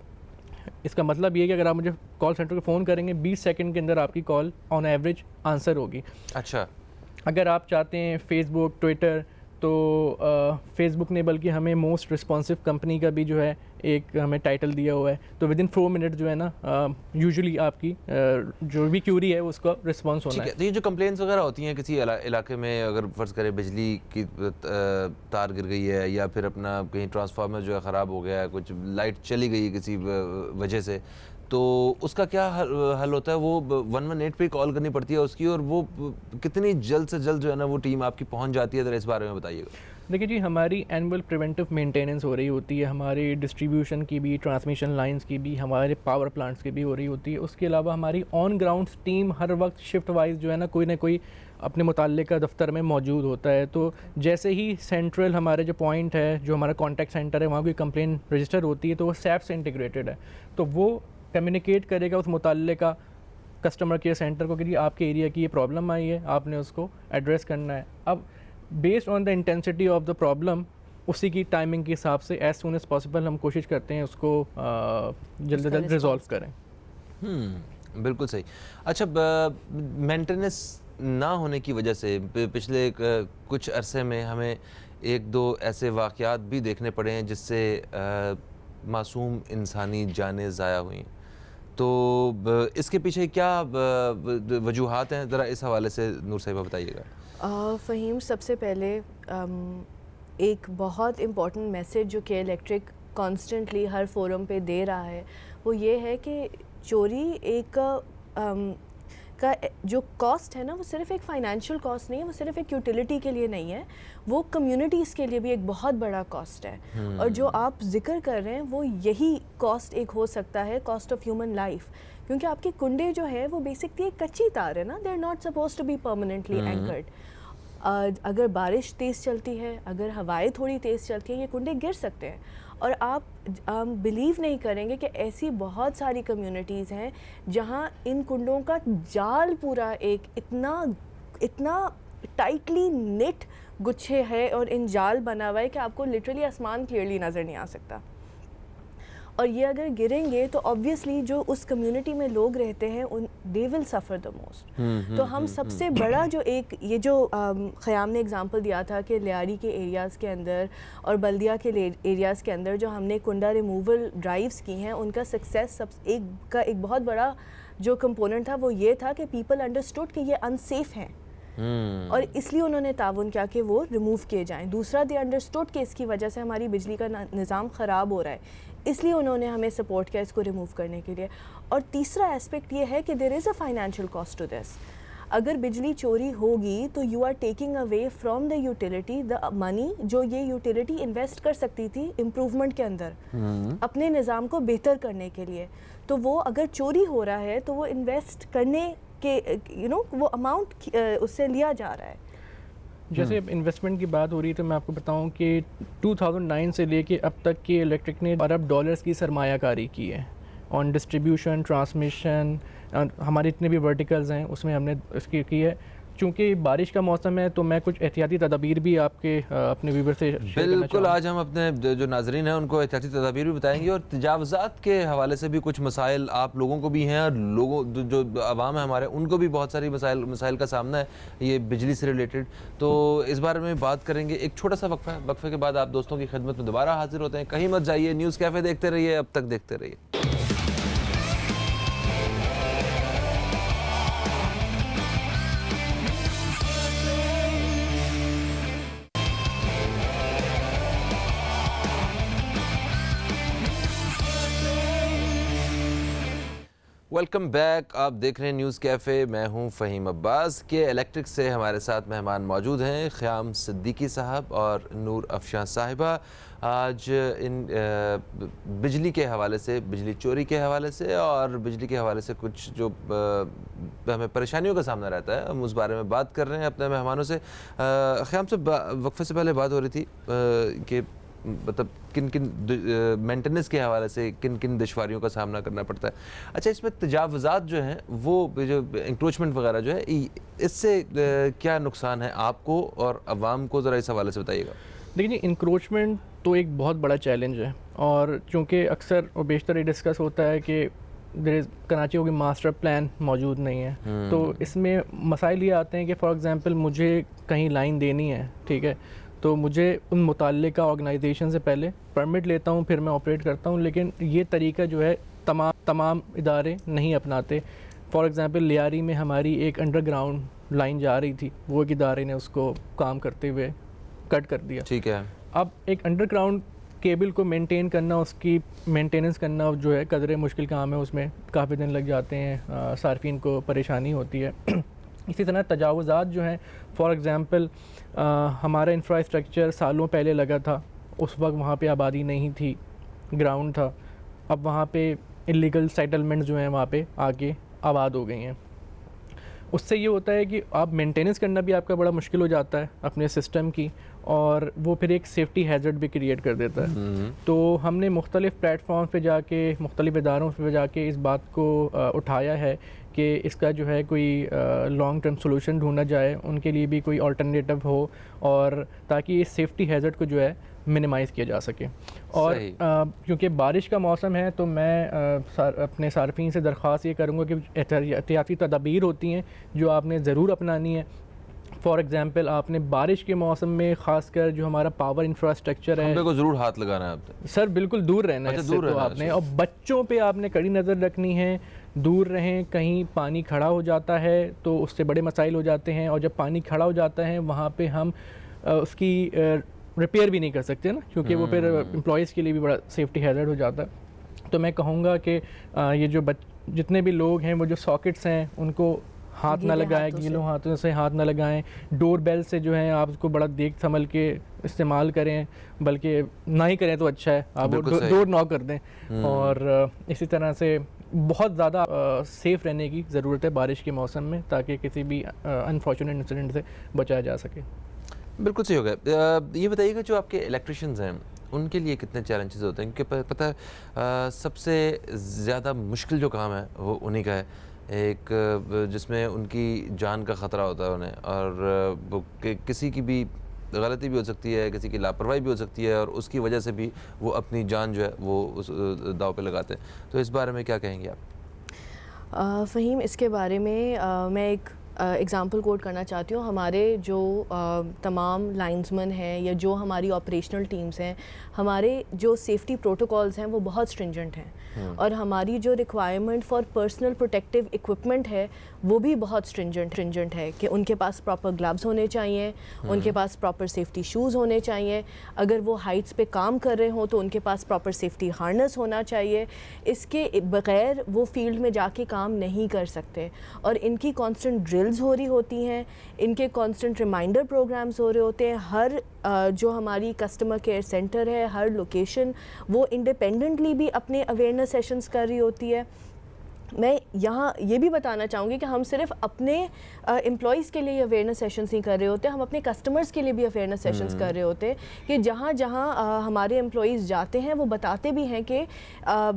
इसका मतलब ये है कि अगर आप मुझे कॉल सेंटर को फ़ोन करेंगे 20 सेकंड के अंदर आपकी कॉल ऑन एवरेज आंसर होगी। अच्छा, अगर आप चाहते हैं फेसबुक, ट्विटर, तो फेसबुक ने बल्कि हमें मोस्ट रिस्पॉन्सिव कंपनी का भी जो है एक हमें टाइटल दिया हुआ है। तो विद इन 4 मिनट जो है ना यूजुअली आपकी जो भी क्यूरी है उसका रिस्पॉन्स होना है। तो ये जो कंप्लेंट्स वगैरह होती हैं किसी इलाके में, अगर फ़र्ज़ करें बिजली की तार गिर गई है या फिर अपना कहीं ट्रांसफार्मर जो है ख़राब हो गया है, कुछ लाइट चली गई है किसी वजह से, तो उसका क्या हल होता है? वो 118 पे कॉल करनी पड़ती है उसकी, और वो कितनी जल्द से जल्द जो है ना वो टीम आपकी पहुंच जाती है? ज़रा इस बारे में बताइएगा। देखिए जी, हमारी एनुअल प्रिवेंटिव मेंटेनेंस हो रही होती है, हमारी डिस्ट्रीब्यूशन की भी, ट्रांसमिशन लाइंस की भी, हमारे पावर प्लांट्स की भी हो रही होती है। उसके अलावा हमारी ऑन ग्राउंड टीम हर वक्त शिफ्ट वाइज जो है ना कोई अपने मुताल्लिका दफ्तर में मौजूद होता है। तो जैसे ही सेंट्रल हमारे जो पॉइंट है, जो हमारा कॉन्टैक्ट सेंटर है, वहाँ कोई कंप्लेन रजिस्टर होती है तो वो सैप से इंटीग्रेटेड है, तो वो कम्युनिकेट करेगा उस मुताल्लिका कस्टमर केयर सेंटर को कि आपके एरिया की ये प्रॉब्लम आई है, आपने उसको एड्रेस करना है। अब based on the intensity of the problem उसी की टाइमिंग के हिसाब से एज सून एज पॉसिबल हम कोशिश करते हैं उसको जल्द से जल्द रिजॉल्व करें। बिल्कुल सही। अच्छा, मेंटेनेंस ना होने की वजह से पिछले कुछ अरसे में हमें 1-2 ऐसे वाक़यात भी देखने पड़े हैं जिससे मासूम इंसानी जानें ज़ाया हुई। तो इसके पीछे क्या वजूहात हैं, ज़रा इस हवाले से नूर साहिबा बताइएगा। फ़हीम, सबसे पहले एक बहुत इम्पॉर्टेंट मैसेज जो के इलेक्ट्रिक कॉन्स्टेंटली हर फोरम पे दे रहा है वो ये है कि चोरी एक का जो कॉस्ट है ना वो सिर्फ एक फाइनेंशियल कॉस्ट नहीं है, वो सिर्फ एक यूटिलिटी के लिए नहीं है, वो कम्युनिटीज़ के लिए भी एक बहुत बड़ा कॉस्ट है। और जो आप जिक्र कर रहे हैं वो यही कॉस्ट एक हो सकता है, कॉस्ट ऑफ ह्यूमन लाइफ, क्योंकि आपके कुंडे जो है वो बेसिकली एक कच्ची तार है ना, they are not suppose to be permanently anchored. अगर बारिश तेज़ चलती है, अगर हवाएं थोड़ी तेज़ चलती हैं, ये कुंडे गिर सकते हैं। और आप बिलीव नहीं करेंगे कि ऐसी बहुत सारी कम्युनिटीज़ हैं जहाँ इन कुंडों का जाल पूरा एक इतना टाइटली निट गुच्छे है और इन जाल बना हुआ है कि आपको लिटरली आसमान क्लियरली नज़र नहीं आ सकता। और ये अगर गिरेंगे तो ऑब्वियसली जो उस कम्युनिटी में लोग रहते हैं उन they will suffer the most. तो हम सबसे बड़ा जो एक ये जो ख़याम ने एग्जांपल दिया था कि लियारी के एरियाज़ के अंदर और बल्दिया के एरियाज़ के अंदर जो हमने कुंडा रिमूवल ड्राइव्स की हैं, उनका सक्सेस एक बहुत बड़ा जो कंपोनेंट था वो ये था कि पीपल अंडरस्टूड कि ये अनसेफ हैं और इसलिए उन्होंने ताउन किया कि वो रिमूव किए जाएं। दूसरा, दे अंडरस्टूड कि इसकी वजह से हमारी बिजली का निज़ाम ख़राब हो रहा है, इसलिए उन्होंने हमें सपोर्ट किया इसको रिमूव करने के लिए। और तीसरा एस्पेक्ट ये है कि there is a financial cost to this. अगर बिजली चोरी होगी तो you are taking away from the utility the money जो ये यूटिलिटी इन्वेस्ट कर सकती थी इम्प्रूवमेंट के अंदर अपने निज़ाम को बेहतर करने के लिए। तो वो अगर चोरी हो रहा है तो वो इन्वेस्ट करने के वो अमाउंट उससे लिया जा रहा है। जैसे इन्वेस्टमेंट की बात हो रही है तो मैं आपको बताऊं कि 2009 से लेके अब तक के इलेक्ट्रिक ने अरब डॉलर्स की सरमायाकारी की है ऑन डिस्ट्रीब्यूशन, ट्रांसमिशन, हमारे इतने भी वर्टिकल्स हैं उसमें हमने इसकी की है। चूँकि बारिश का मौसम है तो मैं कुछ एहतियाती तदाबीर भी आपके अपने व्यूवर से बिल्कुल आज हम अपने जो नाजरीन हैं उनको एहतियाती तदाबीर भी बताएंगे और तजावज़ात के हवाले से भी कुछ मसाइल आप लोगों को भी हैं और लोगों जो अवाम है हमारे उनको भी बहुत सारी मसाइल का सामना है ये बिजली से रिलेटेड। तो इस बारे में बात करेंगे। एक छोटा सा वक्फा है, वक्फे के बाद आप दोस्तों की खिदमत में दोबारा हाजिर होते हैं। कहीं मत जाइए, न्यूज़ कैफ़े देखते रहिए, अब तक देखते रहिए। Welcome back. आप देख रहे हैं न्यूज़ कैफ़े। मैं हूं फ़हीम अब्बास। के इलेक्ट्रिक से हमारे साथ मेहमान मौजूद हैं ख़याम सिद्दीकी साहब और नूर अफशां साहिबा। आज इन बिजली के हवाले से, बिजली चोरी के हवाले से और बिजली के हवाले से कुछ जो हमें परेशानियों का सामना रहता है, हम उस बारे में बात कर रहे हैं अपने मेहमानों से। ख़याम से वक्फे से पहले बात हो रही थी कि मतलब किन किन मेंटेनेंस के हवाले से किन किन दुश्वारियों का सामना करना पड़ता है। अच्छा, इसमें तजावुज़ात जो हैं, वो जो इंक्रोचमेंट वगैरह जो है, इससे क्या नुकसान है आपको और अवाम को, ज़रा इस हवाले से बताइएगा। देखिए, इंक्रोचमेंट तो एक बहुत बड़ा चैलेंज है, और चूँकि अक्सर और बेशतर ये डिस्कस होता है कि कराची की मास्टर प्लान मौजूद नहीं है, तो इसमें मसाइल ये आते हैं कि फ़ॉर एग्ज़ाम्पल मुझे कहीं लाइन देनी है, ठीक है, तो मुझे उन मुताल्लिका ऑर्गेनाइजेशन से पहले परमिट लेता हूँ, फिर मैं ऑपरेट करता हूँ, लेकिन ये तरीका जो है तमाम इदारे नहीं अपनाते। फ़ॉर एग्ज़ाम्पल लियारी में हमारी एक अंडरग्राउंड लाइन जा रही थी, वो एक इदारे ने उसको काम करते हुए कट कर दिया। ठीक है। अब एक अंडरग्राउंड केबल को मेंटेन करना, उसकी मेंटेनेंस करना जो है कदरे मुश्किल काम है, उसमें काफ़ी दिन लग जाते हैं, सार्फिन को परेशानी होती है। इसी तरह तजावुज़ात जो हैं, फ़ॉर एग्ज़ाम्पल हमारा इंफ्रास्ट्रक्चर सालों पहले लगा था, उस वक्त वहाँ पे आबादी नहीं थी, ग्राउंड था, अब वहाँ पे इलीगल सेटलमेंट जो हैं वहाँ पे आके आबाद हो गई हैं। उससे ये होता है कि आप मेंटेनेंस करना भी आपका बड़ा मुश्किल हो जाता है अपने सिस्टम की, और वो फिर एक सेफ्टी हैज़र्ड भी क्रिएट कर देता है। तो हमने मुख्तलिफ़ प्लेटफॉर्म पे जाके, मुख्तलिफ़ इदारों पे जाके इस बात को उठाया है कि इसका जो है कोई लॉन्ग टर्म सोल्यूशन ढूंढा जाए, उनके लिए भी कोई अल्टरनेटिव हो, और ताकि इस सेफ्टी हैज़र्ड को जो है मिनिमाइज़ किया जा सके। और क्योंकि बारिश का मौसम है, तो मैं अपने सार्फिन से दरख्वास्त ये करूँगा कि एहतियाती तदाबीर होती हैं जो आपने ज़रूर अपनानी है। फॉर एग्ज़ाम्पल, आपने बारिश के मौसम में ख़ासकर जो हमारा पावर इंफ्रास्ट्रक्चर है, को ज़रूर हाथ लगाना है आपसे। सर बिल्कुल दूर रहना है इससे, तो आपने, और बच्चों पे आपने कड़ी नज़र रखनी है, दूर रहें। कहीं पानी खड़ा हो जाता है तो उससे बड़े मसाइल हो जाते हैं, और जब पानी खड़ा हो जाता है वहाँ पे हम उसकी रिपेयर भी नहीं कर सकते ना, क्योंकि वो फिर एम्प्लॉयज़ के लिए भी बड़ा सेफ्टी हैज़र्ड हो जाता है। तो मैं कहूँगा कि ये जो जितने भी लोग हैं, वो जो सॉकेट्स हैं उनको हाथ ना लगाएं, गीलों हाथों से हाथ ना लगाएं। डोर बेल से जो है आप उसको बड़ा देख संभल के इस्तेमाल करें, बल्कि ना ही करें तो अच्छा है, आप डोर नॉक कर दें। और इसी तरह से बहुत ज़्यादा सेफ़ रहने की ज़रूरत है बारिश के मौसम में, ताकि किसी भी अनफॉर्चुनेट इंसिडेंट से बचाया जा सके। बिल्कुल सही हो गया। ये बताइएगा, जो आपके इलेक्ट्रिशियंस हैं उनके लिए कितने चैलेंजेस होते हैं? क्योंकि पता है सबसे ज़्यादा मुश्किल जो काम है वो उन्हीं का है, एक जिसमें उनकी जान का ख़तरा होता है उन्हें, और वो किसी की भी गलती भी हो सकती है, किसी की लापरवाही भी हो सकती है, और उसकी वजह से भी वो अपनी जान जो है वो उस दाव पे लगाते हैं। तो इस बारे में क्या कहेंगे आप? फ़हीम, इसके बारे में मैं एक एग्ज़ाम्पल कोट करना चाहती हूँ। हमारे जो तमाम लाइंसमैन हैं या जो हमारी ऑपरेशनल टीम्स हैं, हमारे जो सेफ्टी प्रोटोकॉल्स हैं वो बहुत स्ट्रिंजेंट हैं, और हमारी जो requirement for personal protective equipment है वो भी बहुत स्ट्रिंजेंट है कि उनके पास प्रॉपर ग्लव्स होने चाहिए, उनके पास प्रॉपर सेफ्टी शूज़ होने चाहिए, अगर वो हाइट्स पे काम कर रहे हों तो उनके पास प्रॉपर सेफ्टी हार्नेस होना चाहिए। इसके बग़ैर वो फील्ड में जाके काम नहीं कर सकते, और इनकी कॉन्स्टेंट ड्रिल्स हो रही होती हैं, इनके कॉन्स्टेंट रिमाइंडर प्रोग्राम्स हो रहे होते हैं। हर जो हमारी कस्टमर केयर सेंटर है, हर लोकेशन वो इंडिपेंडेंटली भी अपने अवेयरनेस सेशंस कर रही होती है। मैं यहाँ ये भी बताना चाहूँगी कि हम सिर्फ अपने एम्प्लॉयज़ के लिए अवेयरनेस सेशंस नहीं कर रहे होते, हम अपने कस्टमर्स के लिए भी अवेयरनेस सेशंस कर रहे होते हैं कि जहाँ जहाँ हमारे एम्प्लॉयज़ जाते हैं वो बताते भी हैं कि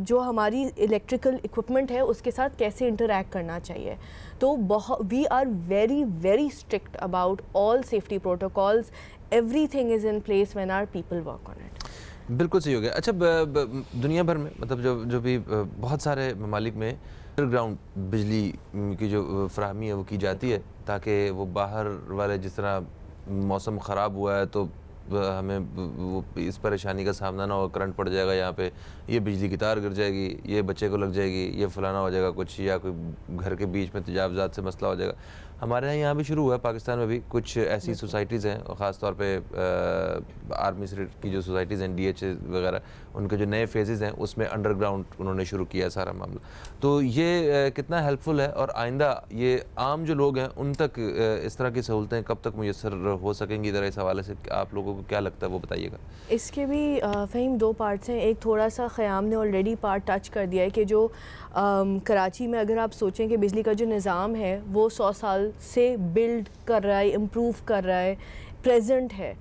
जो हमारी इलेक्ट्रिकल इक्विपमेंट है उसके साथ कैसे इंटरैक्ट करना चाहिए। तो we are very very strict about all safety protocols, everything is in place when our people work on it. बिल्कुल सही हो गया। अच्छा, दुनिया भर में मतलब जो भी बहुत सारे ममालिक में अंडरग्राउंड बिजली की जो फराहमी है वो की जाती है, ताकि वो बाहर वाले, जिस तरह मौसम ख़राब हुआ है तो हमें वो इस परेशानी का सामना ना हो, करंट पड़ जाएगा यहाँ पे, ये बिजली की तार गिर जाएगी, ये बच्चे को लग जाएगी, ये फलाना हो जाएगा कुछ, या कोई घर के बीच में तजावुज़ात से मसला हो जाएगा। हमारे यहाँ भी शुरू हुआ है, पाकिस्तान में भी कुछ ऐसी सोसाइटीज़ हैं, और ख़ास तौर पे आर्मी से की जो सोसाइटीज़ हैं, DH वगैरह, उनके जो नए फेजेज़ हैं उसमें अंडरग्राउंड उन्होंने शुरू किया है सारा मामला। तो ये कितना हेल्पफुल है, और आइंदा ये आम जो लोग हैं उन तक इस तरह की सहूलतें कब तक मुयस्सर हो सकेंगी, ज़रा इस हवाले से आप लोगों को क्या लगता है वो बताइएगा। इसके भी फ़हीम 2 पार्ट्स हैं। एक थोड़ा सा ख़याम ने ऑलरेडी पार्ट टच कर दिया है कि जो कराची में अगर आप सोचें कि बिजली का जो निज़ाम है वो 100 साल से बिल्ड कर रहा है, इम्प्रूव कर रहा है, प्रेजेंट है,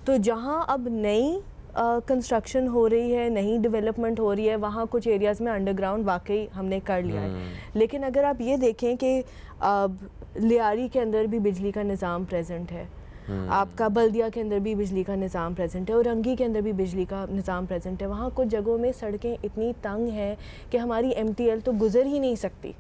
तो जहाँ अब नई कंस्ट्रक्शन हो रही है, नई डेवलपमेंट हो रही है, वहाँ कुछ एरियाज़ में अंडरग्राउंड वाकई हमने कर लिया है। लेकिन अगर आप ये देखें कि लियारी के अंदर भी बिजली का निज़ाम प्रेजेंट है, आपका बल्दिया के अंदर भी बिजली का निज़ाम प्रेजेंट है, और रंगी के अंदर भी बिजली का निज़ाम प्रेजेंट है। वहाँ कुछ जगहों में सड़कें इतनी तंग हैं कि हमारी MTL तो गुजर ही नहीं सकती,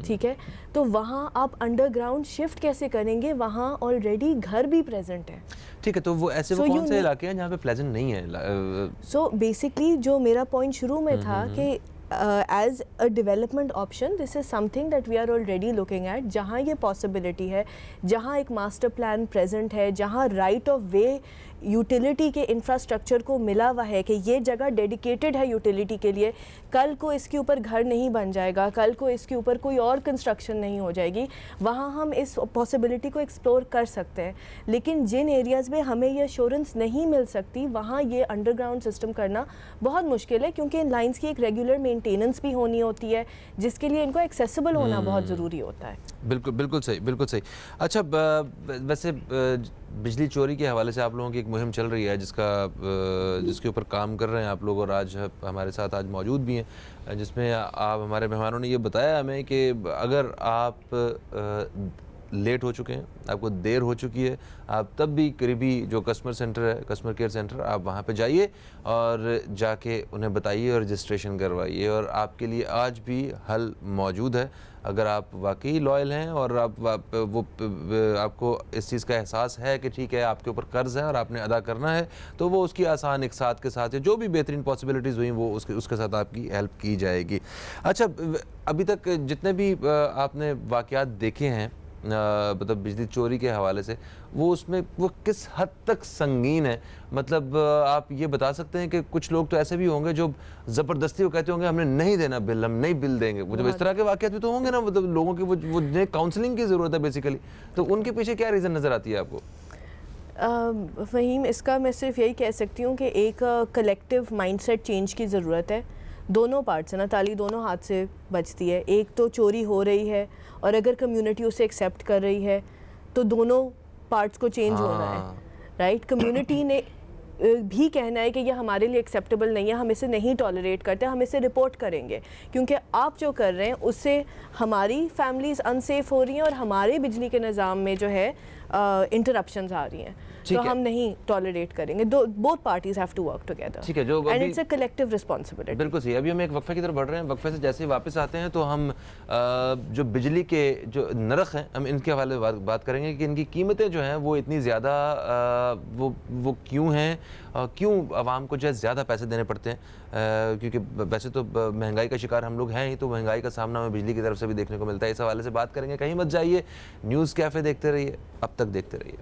ठीक है। तो वहाँ आप अंडरग्राउंड शिफ्ट कैसे करेंगे, वहाँ ऑलरेडी घर भी प्रेजेंट है। ठीक है, तो वो ऐसे वो कौन से इलाके हैं जहाँ पे प्लेजेंट नहीं है? सो बेसिकली जो मेरा पॉइंट शुरू में था कि as a development option this is something that we are already looking at, जहाँ ये possibility है, जहाँ एक मास्टर प्लान प्रेजेंट है, जहाँ राइट ऑफ वे यूटिलिटी के इंफ्रास्ट्रक्चर को मिला हुआ है कि ये जगह डेडिकेटेड है यूटिलिटी के लिए, कल को इसके ऊपर घर नहीं बन जाएगा, कल को इसके ऊपर कोई और कंस्ट्रक्शन नहीं हो जाएगी, वहाँ हम इस पॉसिबिलिटी को एक्सप्लोर कर सकते हैं। लेकिन जिन एरियाज़ में हमें ये एश्योरेंस नहीं मिल सकती, वहाँ ये अंडरग्राउंड सिस्टम करना बहुत मुश्किल है, क्योंकि इन लाइन्स की एक रेगुलर मेंटेनेंस भी होनी होती है, जिसके लिए इनको एक्सेसिबल होना बहुत ज़रूरी होता है। बिल्कुल बिल्कुल सही, बिल्कुल सही। अच्छा, वैसे बिजली चोरी के हवाले से आप लोगों की एक मुहिम चल रही है जिसके ऊपर काम कर रहे हैं आप लोग, और आज हमारे साथ आज मौजूद भी हैं, जिसमें आप हमारे मेहमानों ने ये बताया हमें कि अगर आप लेट हो चुके हैं, आपको देर हो चुकी है, आप तब भी करीबी जो कस्टमर सेंटर है, कस्टमर केयर सेंटर, आप वहाँ पे जाइए और जाके उन्हें बताइए और रजिस्ट्रेशन करवाइए, और आपके लिए आज भी हल मौजूद है। अगर आप वाकई लॉयल हैं और आपको इस चीज़ का एहसास है कि ठीक है आपके ऊपर कर्ज़ है और आपने अदा करना है, तो वो उसकी आसान एक साथ के साथ, जो भी बेहतरीन पॉसिबिलिटीज़ हुई वो उसके साथ आपकी हेल्प की जाएगी। अच्छा, अभी तक जितने भी आपने वाक़यात देखे हैं मतलब बिजली चोरी के हवाले से, वो उसमें वो किस हद तक संगीन है? मतलब आप ये बता सकते हैं कि कुछ लोग तो ऐसे भी होंगे जो ज़बरदस्ती वो कहते होंगे हमने नहीं देना बिल, हम नहीं बिल देंगे, मतलब इस तरह के वाक़यात भी तो होंगे ना, मतलब लोगों की वो काउंसलिंग की ज़रूरत है बेसिकली, तो उनके पीछे क्या रीज़न नज़र आती है आपको? फ़हीम, इसका मैं सिर्फ यही कह सकती हूँ कि एक कलेक्टिव माइंडसेट चेंज की ज़रूरत है। दोनों पार्ट्स है ना, ताली दोनों हाथ से बजती है। एक तो चोरी हो रही है और अगर कम्युनिटी उसे एक्सेप्ट कर रही है तो दोनों पार्ट्स को चेंज होना है, राइट। कम्युनिटी ने भी कहना है कि यह हमारे लिए एक्सेप्टेबल नहीं है, हम इसे नहीं टॉलरेट करते, हम इसे रिपोर्ट करेंगे, क्योंकि आप जो कर रहे हैं उससे हमारी फैमिलीज़ अनसेफ हो रही हैं और हमारे बिजली के निज़ाम में जो है इंटरप्शंस आ रही हैं, तो हम नहीं टॉलरेट करेंगे। Both parties have to work together, ठीक है, जो and it's a collective responsibility. बिल्कुल सही। अभी हम एक वक्फे की तरफ बढ़ रहे हैं, वक्फे से जैसे ही वापस आते हैं तो हम जो बिजली के जो नरख हैं हम इनके हवाले बात करेंगे कि इनकी कीमतें जो हैं वो इतनी ज़्यादा वो क्यों हैं, क्यों आवाम को जो ज़्यादा पैसे देने पड़ते हैं, क्योंकि वैसे तो महंगाई का शिकार हम लोग हैं ही, तो महंगाई का सामना हमें बिजली की तरफ से भी देखने को मिलता है। इस हवाले से बात करेंगे, कहीं मत जाइए, न्यूज़ कैफ़े देखते रहिए, अब तक देखते रहिए।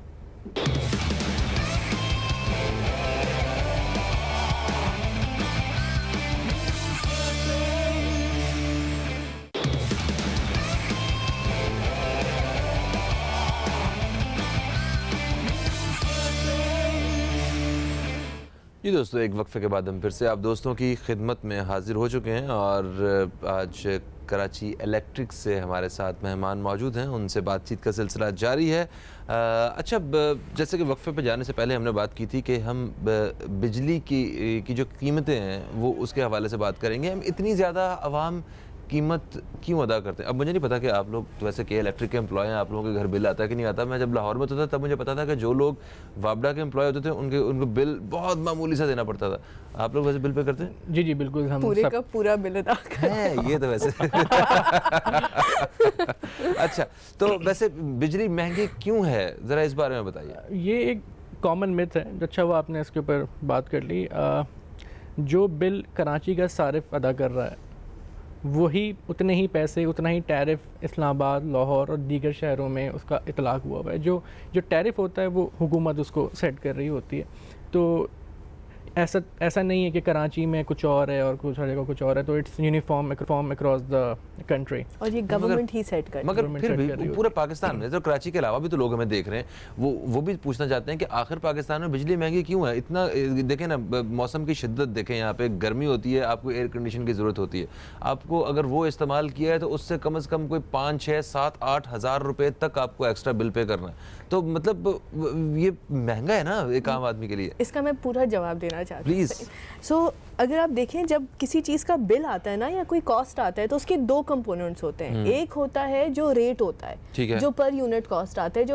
जी दोस्तों, एक वक्फे के बाद हम फिर से आप दोस्तों की खिदमत में हाजिर हो चुके हैं और आज कराची इलेक्ट्रिक से हमारे साथ मेहमान मौजूद हैं, उनसे बातचीत का सिलसिला जारी है। अच्छा, जैसे कि वक्फे पे जाने से पहले हमने बात की थी कि हम बिजली की जो कीमतें हैं वो उसके हवाले से बात करेंगे। हम इतनी ज़्यादा आवाम कीमत क्यों अदा करते हैं? अब मुझे नहीं पता कि आप लोग तो वैसे के इलेक्ट्रिक के एम्प्लॉय हैं, आप लोगों के घर बिल आता है कि नहीं आता। मैं जब लाहौर में होता था तब मुझे पता था कि जो लोग वापडा के एम्प्लॉय होते थे उनको बिल बहुत मामूली सा देना पड़ता था। आप लोग वैसे बिल पे करते हैं? जी जी बिल्कुल, हम पूरे का पूरा बिल अदा करते हैं। ये तो वैसे अच्छा, तो वैसे बिजली महंगी क्यों है, ज़रा इस बारे में बताइए। ये एक कॉमन मिथ है, अच्छा वो आपने इसके ऊपर बात कर ली। जो बिल कराची का सारिफ अदा कर रहा है वही उतने ही पैसे, उतना ही टैरिफ इस्लामाबाद, लाहौर और दीगर शहरों में उसका इतलाक़ हुआ हुआ है। जो टैरिफ होता है वो हुकूमत उसको सेट कर रही होती है। तो ऐसा नहीं है कि कराची में कुछ और है और कुछ जगह कुछ और है, तो it's uniform across the country और ये गवर्नमेंट ही सेट कर मगर फिर भी पूरे पाकिस्तान में, तो कराची के अलावा भी तो लोग हमें देख रहे हैं, वो भी पूछना चाहते हैं कि आखिर पाकिस्तान में बिजली महंगी क्यों है इतना। देखें ना, मौसम की शिद्दत देखें, यहाँ पे गर्मी होती है, आपको एयर कंडीशन की ज़रूरत होती है, आपको अगर वो इस्तेमाल किया है तो उससे कम से कम कोई 5, 6, 7, 8 हज़ार रुपये तक आपको एक्स्ट्रा बिल पे करना है। तो मतलब ये महंगा है ना एक आम आदमी के लिए। इसका मैं पूरा जवाब देना चाहती हूँ प्लीज़। सो अगर आप देखें, जब किसी चीज़ का बिल आता है ना या कोई कॉस्ट आता है तो उसके 2 कंपोनेंट्स होते हैं। एक होता है जो रेट होता है, जो पर यूनिट कॉस्ट आता है,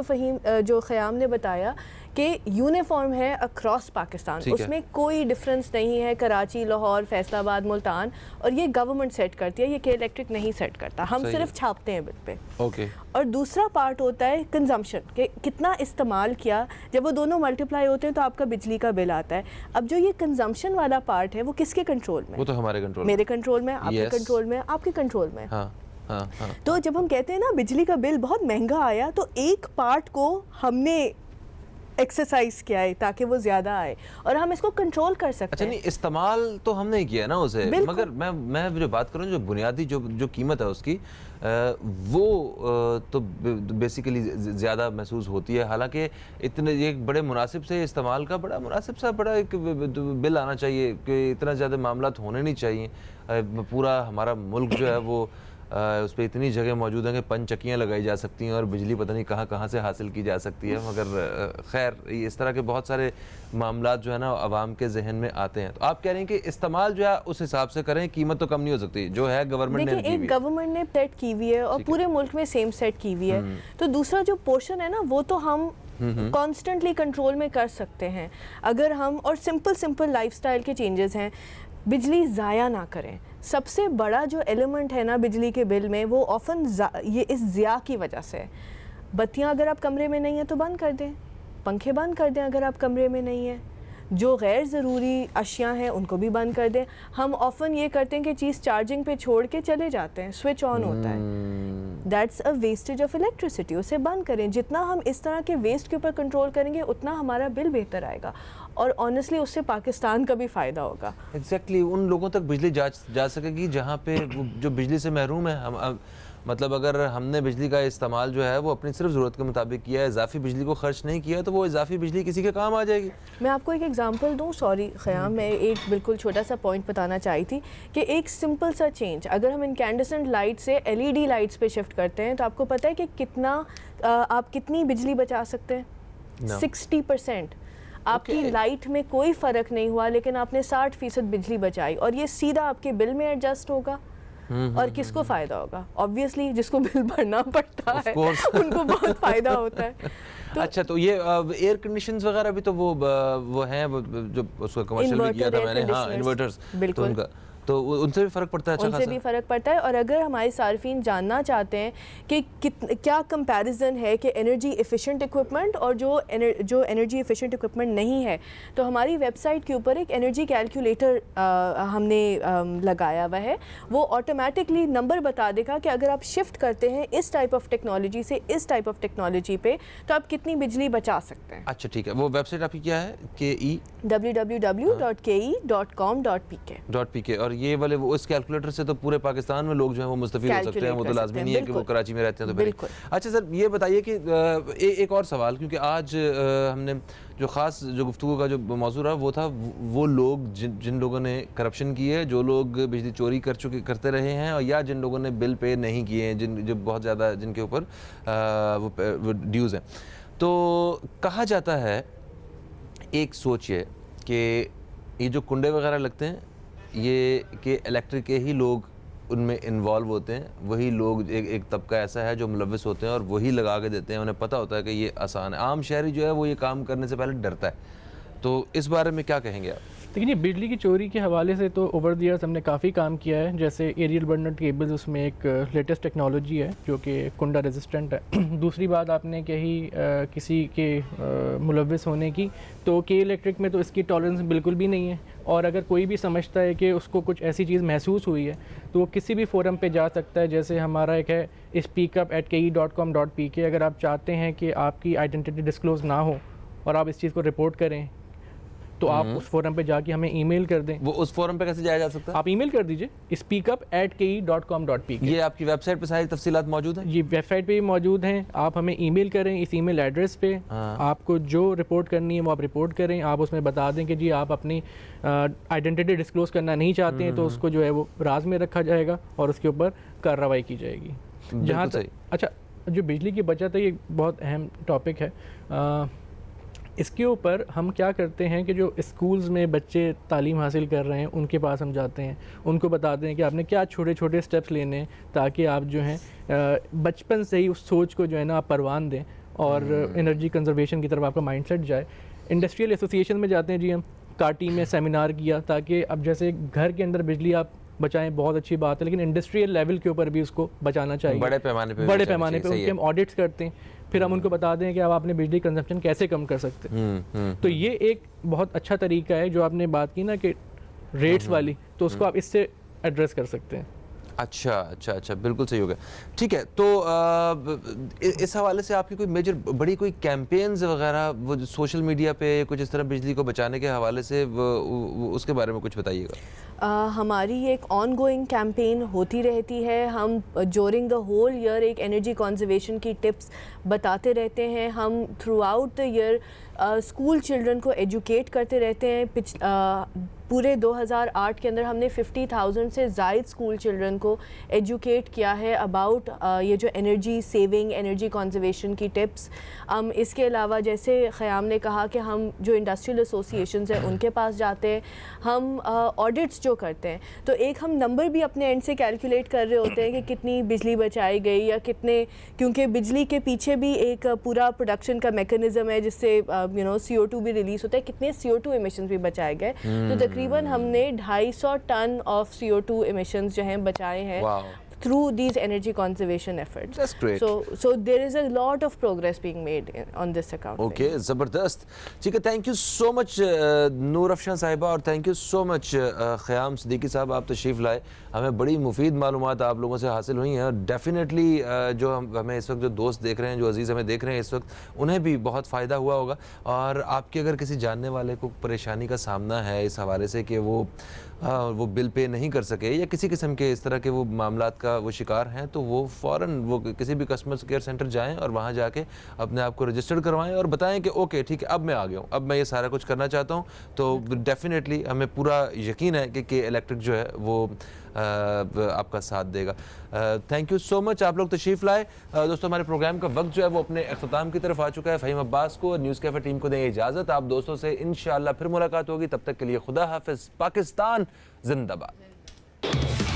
जो ख़याम ने बताया कि यूनिफॉर्म है अक्रॉस पाकिस्तान, उसमें कोई डिफरेंस नहीं है कराची, लाहौर, फैसलाबाद, मुल्तान, और ये गवर्नमेंट सेट करती है, ये के इलेक्ट्रिक नहीं सेट करता, हम सिर्फ छापते हैं बिल पे। ओके। और दूसरा पार्ट होता है कंजम्पशन, कि कितना इस्तेमाल किया, जब वो दोनों मल्टीप्लाई होते हैं तो आपका बिजली का बिल आता है। अब जो ये कंजम्पशन वाला पार्ट है वो किसके कंट्रोल में? वो तो हमारे कंट्रोल, मेरे कंट्रोल में, आपके कंट्रोल में, आपके कंट्रोल में। हाँ। तो जब हम कहते हैं ना बिजली का बिल बहुत महंगा आया, तो एक पार्ट को हमने एक्सरसाइज किया है ताकि वो ज़्यादा आए और हम इसको कंट्रोल कर सकते हैं। अच्छा, नहीं इस्तेमाल तो हमने ही किया ना उसे, मगर मैं जो बात करूँ, जो बुनियादी जो कीमत है उसकी, वो तो बेसिकली ज़्यादा महसूस होती है। हालांकि इतने एक बड़े मुनासिब से इस्तेमाल का बड़ा एक बिल आना चाहिए कि इतना ज़्यादा मामलात होने नहीं चाहिए। पूरा हमारा मुल्क जो है वो उस पर इतनी जगह मौजूद हैं कि पंचक्कियाँ लगाई जा सकती हैं और बिजली पता नहीं कहाँ कहाँ से हासिल की जा सकती है। मगर खैर, इस तरह के बहुत सारे मामलात जो है ना आवाम के जहन में आते हैं। तो आप कह रहे हैं कि इस्तेमाल जो है उस हिसाब से करें, कीमत तो कम नहीं हो सकती, जो है गवर्नमेंट ने एक गवर्नमेंट ने सेट की हुई है और पूरे मुल्क में सेम सेट की हुई है। तो दूसरा जो पोर्शन है ना, वो तो हम कॉन्स्टेंटली कंट्रोल में कर सकते हैं अगर हम, और सिंपल लाइफस्टाइल के चेंजेस हैं। बिजली ज़ाया ना करें। सबसे बड़ा जो एलिमेंट है ना बिजली के बिल में, वो ऑफन ये इस ज़िया की वजह से है। बत्तियां अगर आप कमरे में नहीं हैं तो बंद कर दें, पंखे बंद कर दें अगर आप कमरे में नहीं हैं, जो गैर ज़रूरी अशियाँ हैं उनको भी बंद कर दें। हम ऑफन ये करते हैं कि चीज़ चार्जिंग पे छोड़ के चले जाते हैं, स्विच ऑन होता है, that's a wastage of electricity, उसे बंद करें। जितना हम इस तरह के वेस्ट के ऊपर कंट्रोल करेंगे उतना हमारा बिल बेहतर आएगा और ऑनेस्टली उससे पाकिस्तान का भी फ़ायदा होगा। एग्जैक्टली उन लोगों तक बिजली जा सकेगी जहाँ पे जो बिजली से महरूम है। हम मतलब अगर हमने बिजली का इस्तेमाल जो है वो अपनी सिर्फ ज़रूरत के मुताबिक किया है, इजाफी बिजली को खर्च नहीं किया, तो वो इजाफी बिजली किसी के काम आ जाएगी। मैं आपको एक एग्जांपल दूं, सॉरी ख़याम, मैं एक बिल्कुल छोटा सा पॉइंट बताना चाही थी कि एक सिंपल सा चेंज, अगर हम इनकैंडेसेंट लाइट से LED लाइट्स पे शिफ्ट करते हैं तो आपको पता है कि आप कितनी बिजली बचा सकते हैं? 60%। आपकी लाइट में कोई फ़र्क नहीं हुआ, लेकिन आपने 60% बिजली बचाई और ये सीधा आपके बिल में एडजस्ट होगा। और किसको फ़ायदा होगा? ऑब्वियसली जिसको बिल भरना पड़ता है उनको बहुत फ़ायदा होता है। तो अच्छा, तो ये एयर कंडीशंस वगैरह भी तो वो हैं, वो जो उसका कमर्शियल भी किया था मैंने, हाँ, इन्वर्टर्स, तो उनका तो उनसे भी फ़र्क पड़ता है। अच्छा, उनसे भी फ़र्क पड़ता है। और अगर हमारे सार्फिन जानना चाहते हैं कि क्या कंपैरिजन है कि एनर्जी एफिशिएंट इक्विपमेंट और जो एनर्जी एफिशिएंट इक्विपमेंट नहीं है, तो हमारी वेबसाइट के ऊपर एक एनर्जी कैलकुलेटर हमने लगाया हुआ है। वो ऑटोमेटिकली नंबर बता देगा कि अगर आप शिफ्ट करते हैं इस टाइप ऑफ टेक्नोलॉजी से इस टाइप ऑफ टेक्नोलॉजी पे तो आप कितनी बिजली बचा सकते हैं। अच्छा, ठीक है। वो वेबसाइट आपकी क्या है? www.ke.com.pk। और ये वाले वो इस कैलकुलेटर से तो पूरे पाकिस्तान में लोग जो हैं वो मुस्तफीद हो सकते हैं, वो तो लाजमी नहीं है कि वो कराची में रहते हैं तो फिर। अच्छा सर, ये बताइए कि एक और सवाल, क्योंकि आज हमने जो ख़ास जो गुफ्तगू का जो मौजू रहा वो था वो लोग जिन लोगों ने करप्शन की है, जो लोग बिजली चोरी करते रहे हैं, और या जिन लोगों ने बिल पे नहीं किए हैं, जो बहुत ज़्यादा जिनके ऊपर वो ड्यूज़ हैं। तो कहा जाता है, एक सोच ये कि ये जो कुंडे वगैरह लगते हैं ये कि इलेक्ट्रिक के ही लोग उनमें इन्वॉल्व होते हैं, वही लोग एक तबका ऐसा है जो मुलविस होते हैं और वही लगा के देते हैं, उन्हें पता होता है कि ये आसान है। आम शहरी जो है वो ये काम करने से पहले डरता है। तो इस बारे में क्या कहेंगे आप? देखिए बिजली की चोरी के हवाले से तो ओवर द ईयर्स हमने काफ़ी काम किया है। जैसे एरियल बर्नर केबल्स, उसमें एक लेटेस्ट टेक्नोलॉजी है जो कि कुंडा रेजिस्टेंट है। दूसरी बात आपने कही किसी के मुलव्विस होने की, तो के इलेक्ट्रिक में तो इसकी टॉलरेंस बिल्कुल भी नहीं है। और अगर कोई भी समझता है कि उसको कुछ ऐसी चीज़ महसूस हुई है तो वो किसी भी फोरम पे जा सकता है। जैसे हमारा एक है speakup@ke.com.pk। अगर आप चाहते हैं कि आपकी आइडेंटिटी डिस्क्लोज ना हो और आप इस चीज़ को रिपोर्ट करें तो आप उस फोरम पे जाके हमें ईमेल कर दें। वो उस फोरम पे कैसे जाया जा सकता है? आप ईमेल कर दीजिए speakup@ke.com.pk। ये आपकी वेबसाइट पे सारी तफसीलात मौजूद हैं? ये वेबसाइट पे भी मौजूद हैं। आप हमें ईमेल करें इस ईमेल एड्रेस पे। आपको जो रिपोर्ट करनी है वो आप रिपोर्ट करें। आप उसमें बता दें कि जी आप अपनी आइडेंटिटी डिस्क्लोज करना नहीं चाहते हैं तो उसको जो है वो राज में रखा जाएगा और उसके ऊपर कार्रवाई की जाएगी। जहाँ तक अच्छा जो बिजली की बचत है ये बहुत अहम टॉपिक है। इसके ऊपर हम क्या करते हैं कि जो स्कूल्स में बच्चे तालीम हासिल कर रहे हैं उनके पास हम जाते हैं, उनको बताते हैं कि आपने क्या छोटे छोटे स्टेप्स लेने हैं ताकि आप जो हैं बचपन से ही उस सोच को जो है ना आप परवान दें और एनर्जी कंजर्वेशन की तरफ आपका माइंडसेट जाए। इंडस्ट्रियल एसोसिएशन में जाते हैं जी, हम काटी में सेमिनार किया ताकि अब जैसे घर के अंदर बिजली आप बचाएं बहुत अच्छी बात है, लेकिन इंडस्ट्रियल लेवल के ऊपर भी उसको बचाना चाहिए। बड़े पैमाने पे उनके हम ऑडिट्स करते हैं, फिर हम उनको बता दें कि आप अपने बिजली कंजप्शन कैसे कम कर सकते हैं। तो ये एक बहुत अच्छा तरीका है। जो आपने बात की ना कि रेट्स वाली, तो उसको आप इससे एड्रेस कर सकते हैं। अच्छा अच्छा अच्छा, बिल्कुल सही हो गया। ठीक है, तो इस हवाले से आपकी कोई मेजर बड़ी कोई कैंपेन्स वगैरह वो सोशल मीडिया पे कुछ इस तरह बिजली को बचाने के हवाले से उसके बारे में कुछ बताइएगा। हमारी एक ऑन गोइंग कैंपेन होती रहती है। हम ड्यूरिंग द होल ईयर एक एनर्जी कंजर्वेशन की टिप्स बताते रहते हैं। हम through out the year school children को एजुकेट करते रहते हैं। पूरे 2008 के अंदर हमने 50,000 से ज़ायद स्कूल चिल्ड्रन को एजुकेट किया है अबाउट ये जो एनर्जी सेविंग, एनर्जी कंजर्वेशन की टिप्स। इसके अलावा जैसे ख़याम ने कहा कि हम जो इंडस्ट्रियल एसोसिएशंस हैं उनके पास जाते हैं, हम ऑडिट्स जो करते हैं, तो एक हम नंबर भी अपने एंड से कैलकुलेट कर रहे होते हैं कि कितनी बिजली बचाई गई या कितने, क्योंकि बिजली के पीछे भी एक पूरा प्रोडक्शन का मैकेनिज़्म है जिससे CO2 भी रिलीज़ होता है, कितने CO2 एमिशंस भी बचाए गए। तो तकरीबन हमने 250 टन ऑफ CO2 एमिशंस जो हैं बचाए हैं through these energy conservation efforts. That's great. So there is a lot of progress being made on this account. Okay, ज़बरदस्त। ठीक है, थैंक यू सो मच नूर अफशान साहिबा और thank you so much Khayyam Siddiqui साहब, आप तशरीफ़ लाए। हमें बड़ी मुफीद मालूमात आप लोगों से हासिल हुई हैं और डेफिनेटली जो हमें इस वक्त जो दोस्त देख रहे हैं, जो अजीज़ हमें देख रहे हैं इस वक्त, उन्हें भी बहुत फ़ायदा हुआ होगा। और आपके अगर किसी जानने वाले को परेशानी का सामना है इस हवाले से कि वो बिल पे नहीं कर सके या किसी किस्म के इस तरह के वो मामलात का वो शिकार हैं, तो वो फ़ौरन वो किसी भी कस्टमर केयर सेंटर जाएं और वहाँ जाके अपने आप को रजिस्टर्ड करवाएं और बताएं कि ओके ठीक है, अब मैं आ गया हूँ, अब मैं ये सारा कुछ करना चाहता हूँ। तो डेफिनेटली हमें पूरा यकीन है कि इलेक्ट्रिक जो है वो आपका साथ देगा। थैंक यू सो मच, आप लोग तशरीफ़ लाए। दोस्तों, हमारे प्रोग्राम का वक्त जो है वो अपने अख्ताम की तरफ आ चुका है। फ़हीम अब्बास को और न्यूज़ कैफ़े टीम को दें इजाज़त। आप दोस्तों से इंशाअल्लाह फिर मुलाकात होगी, तब तक के लिए खुदा हाफ़िज़। पाकिस्तान जिंदाबाद।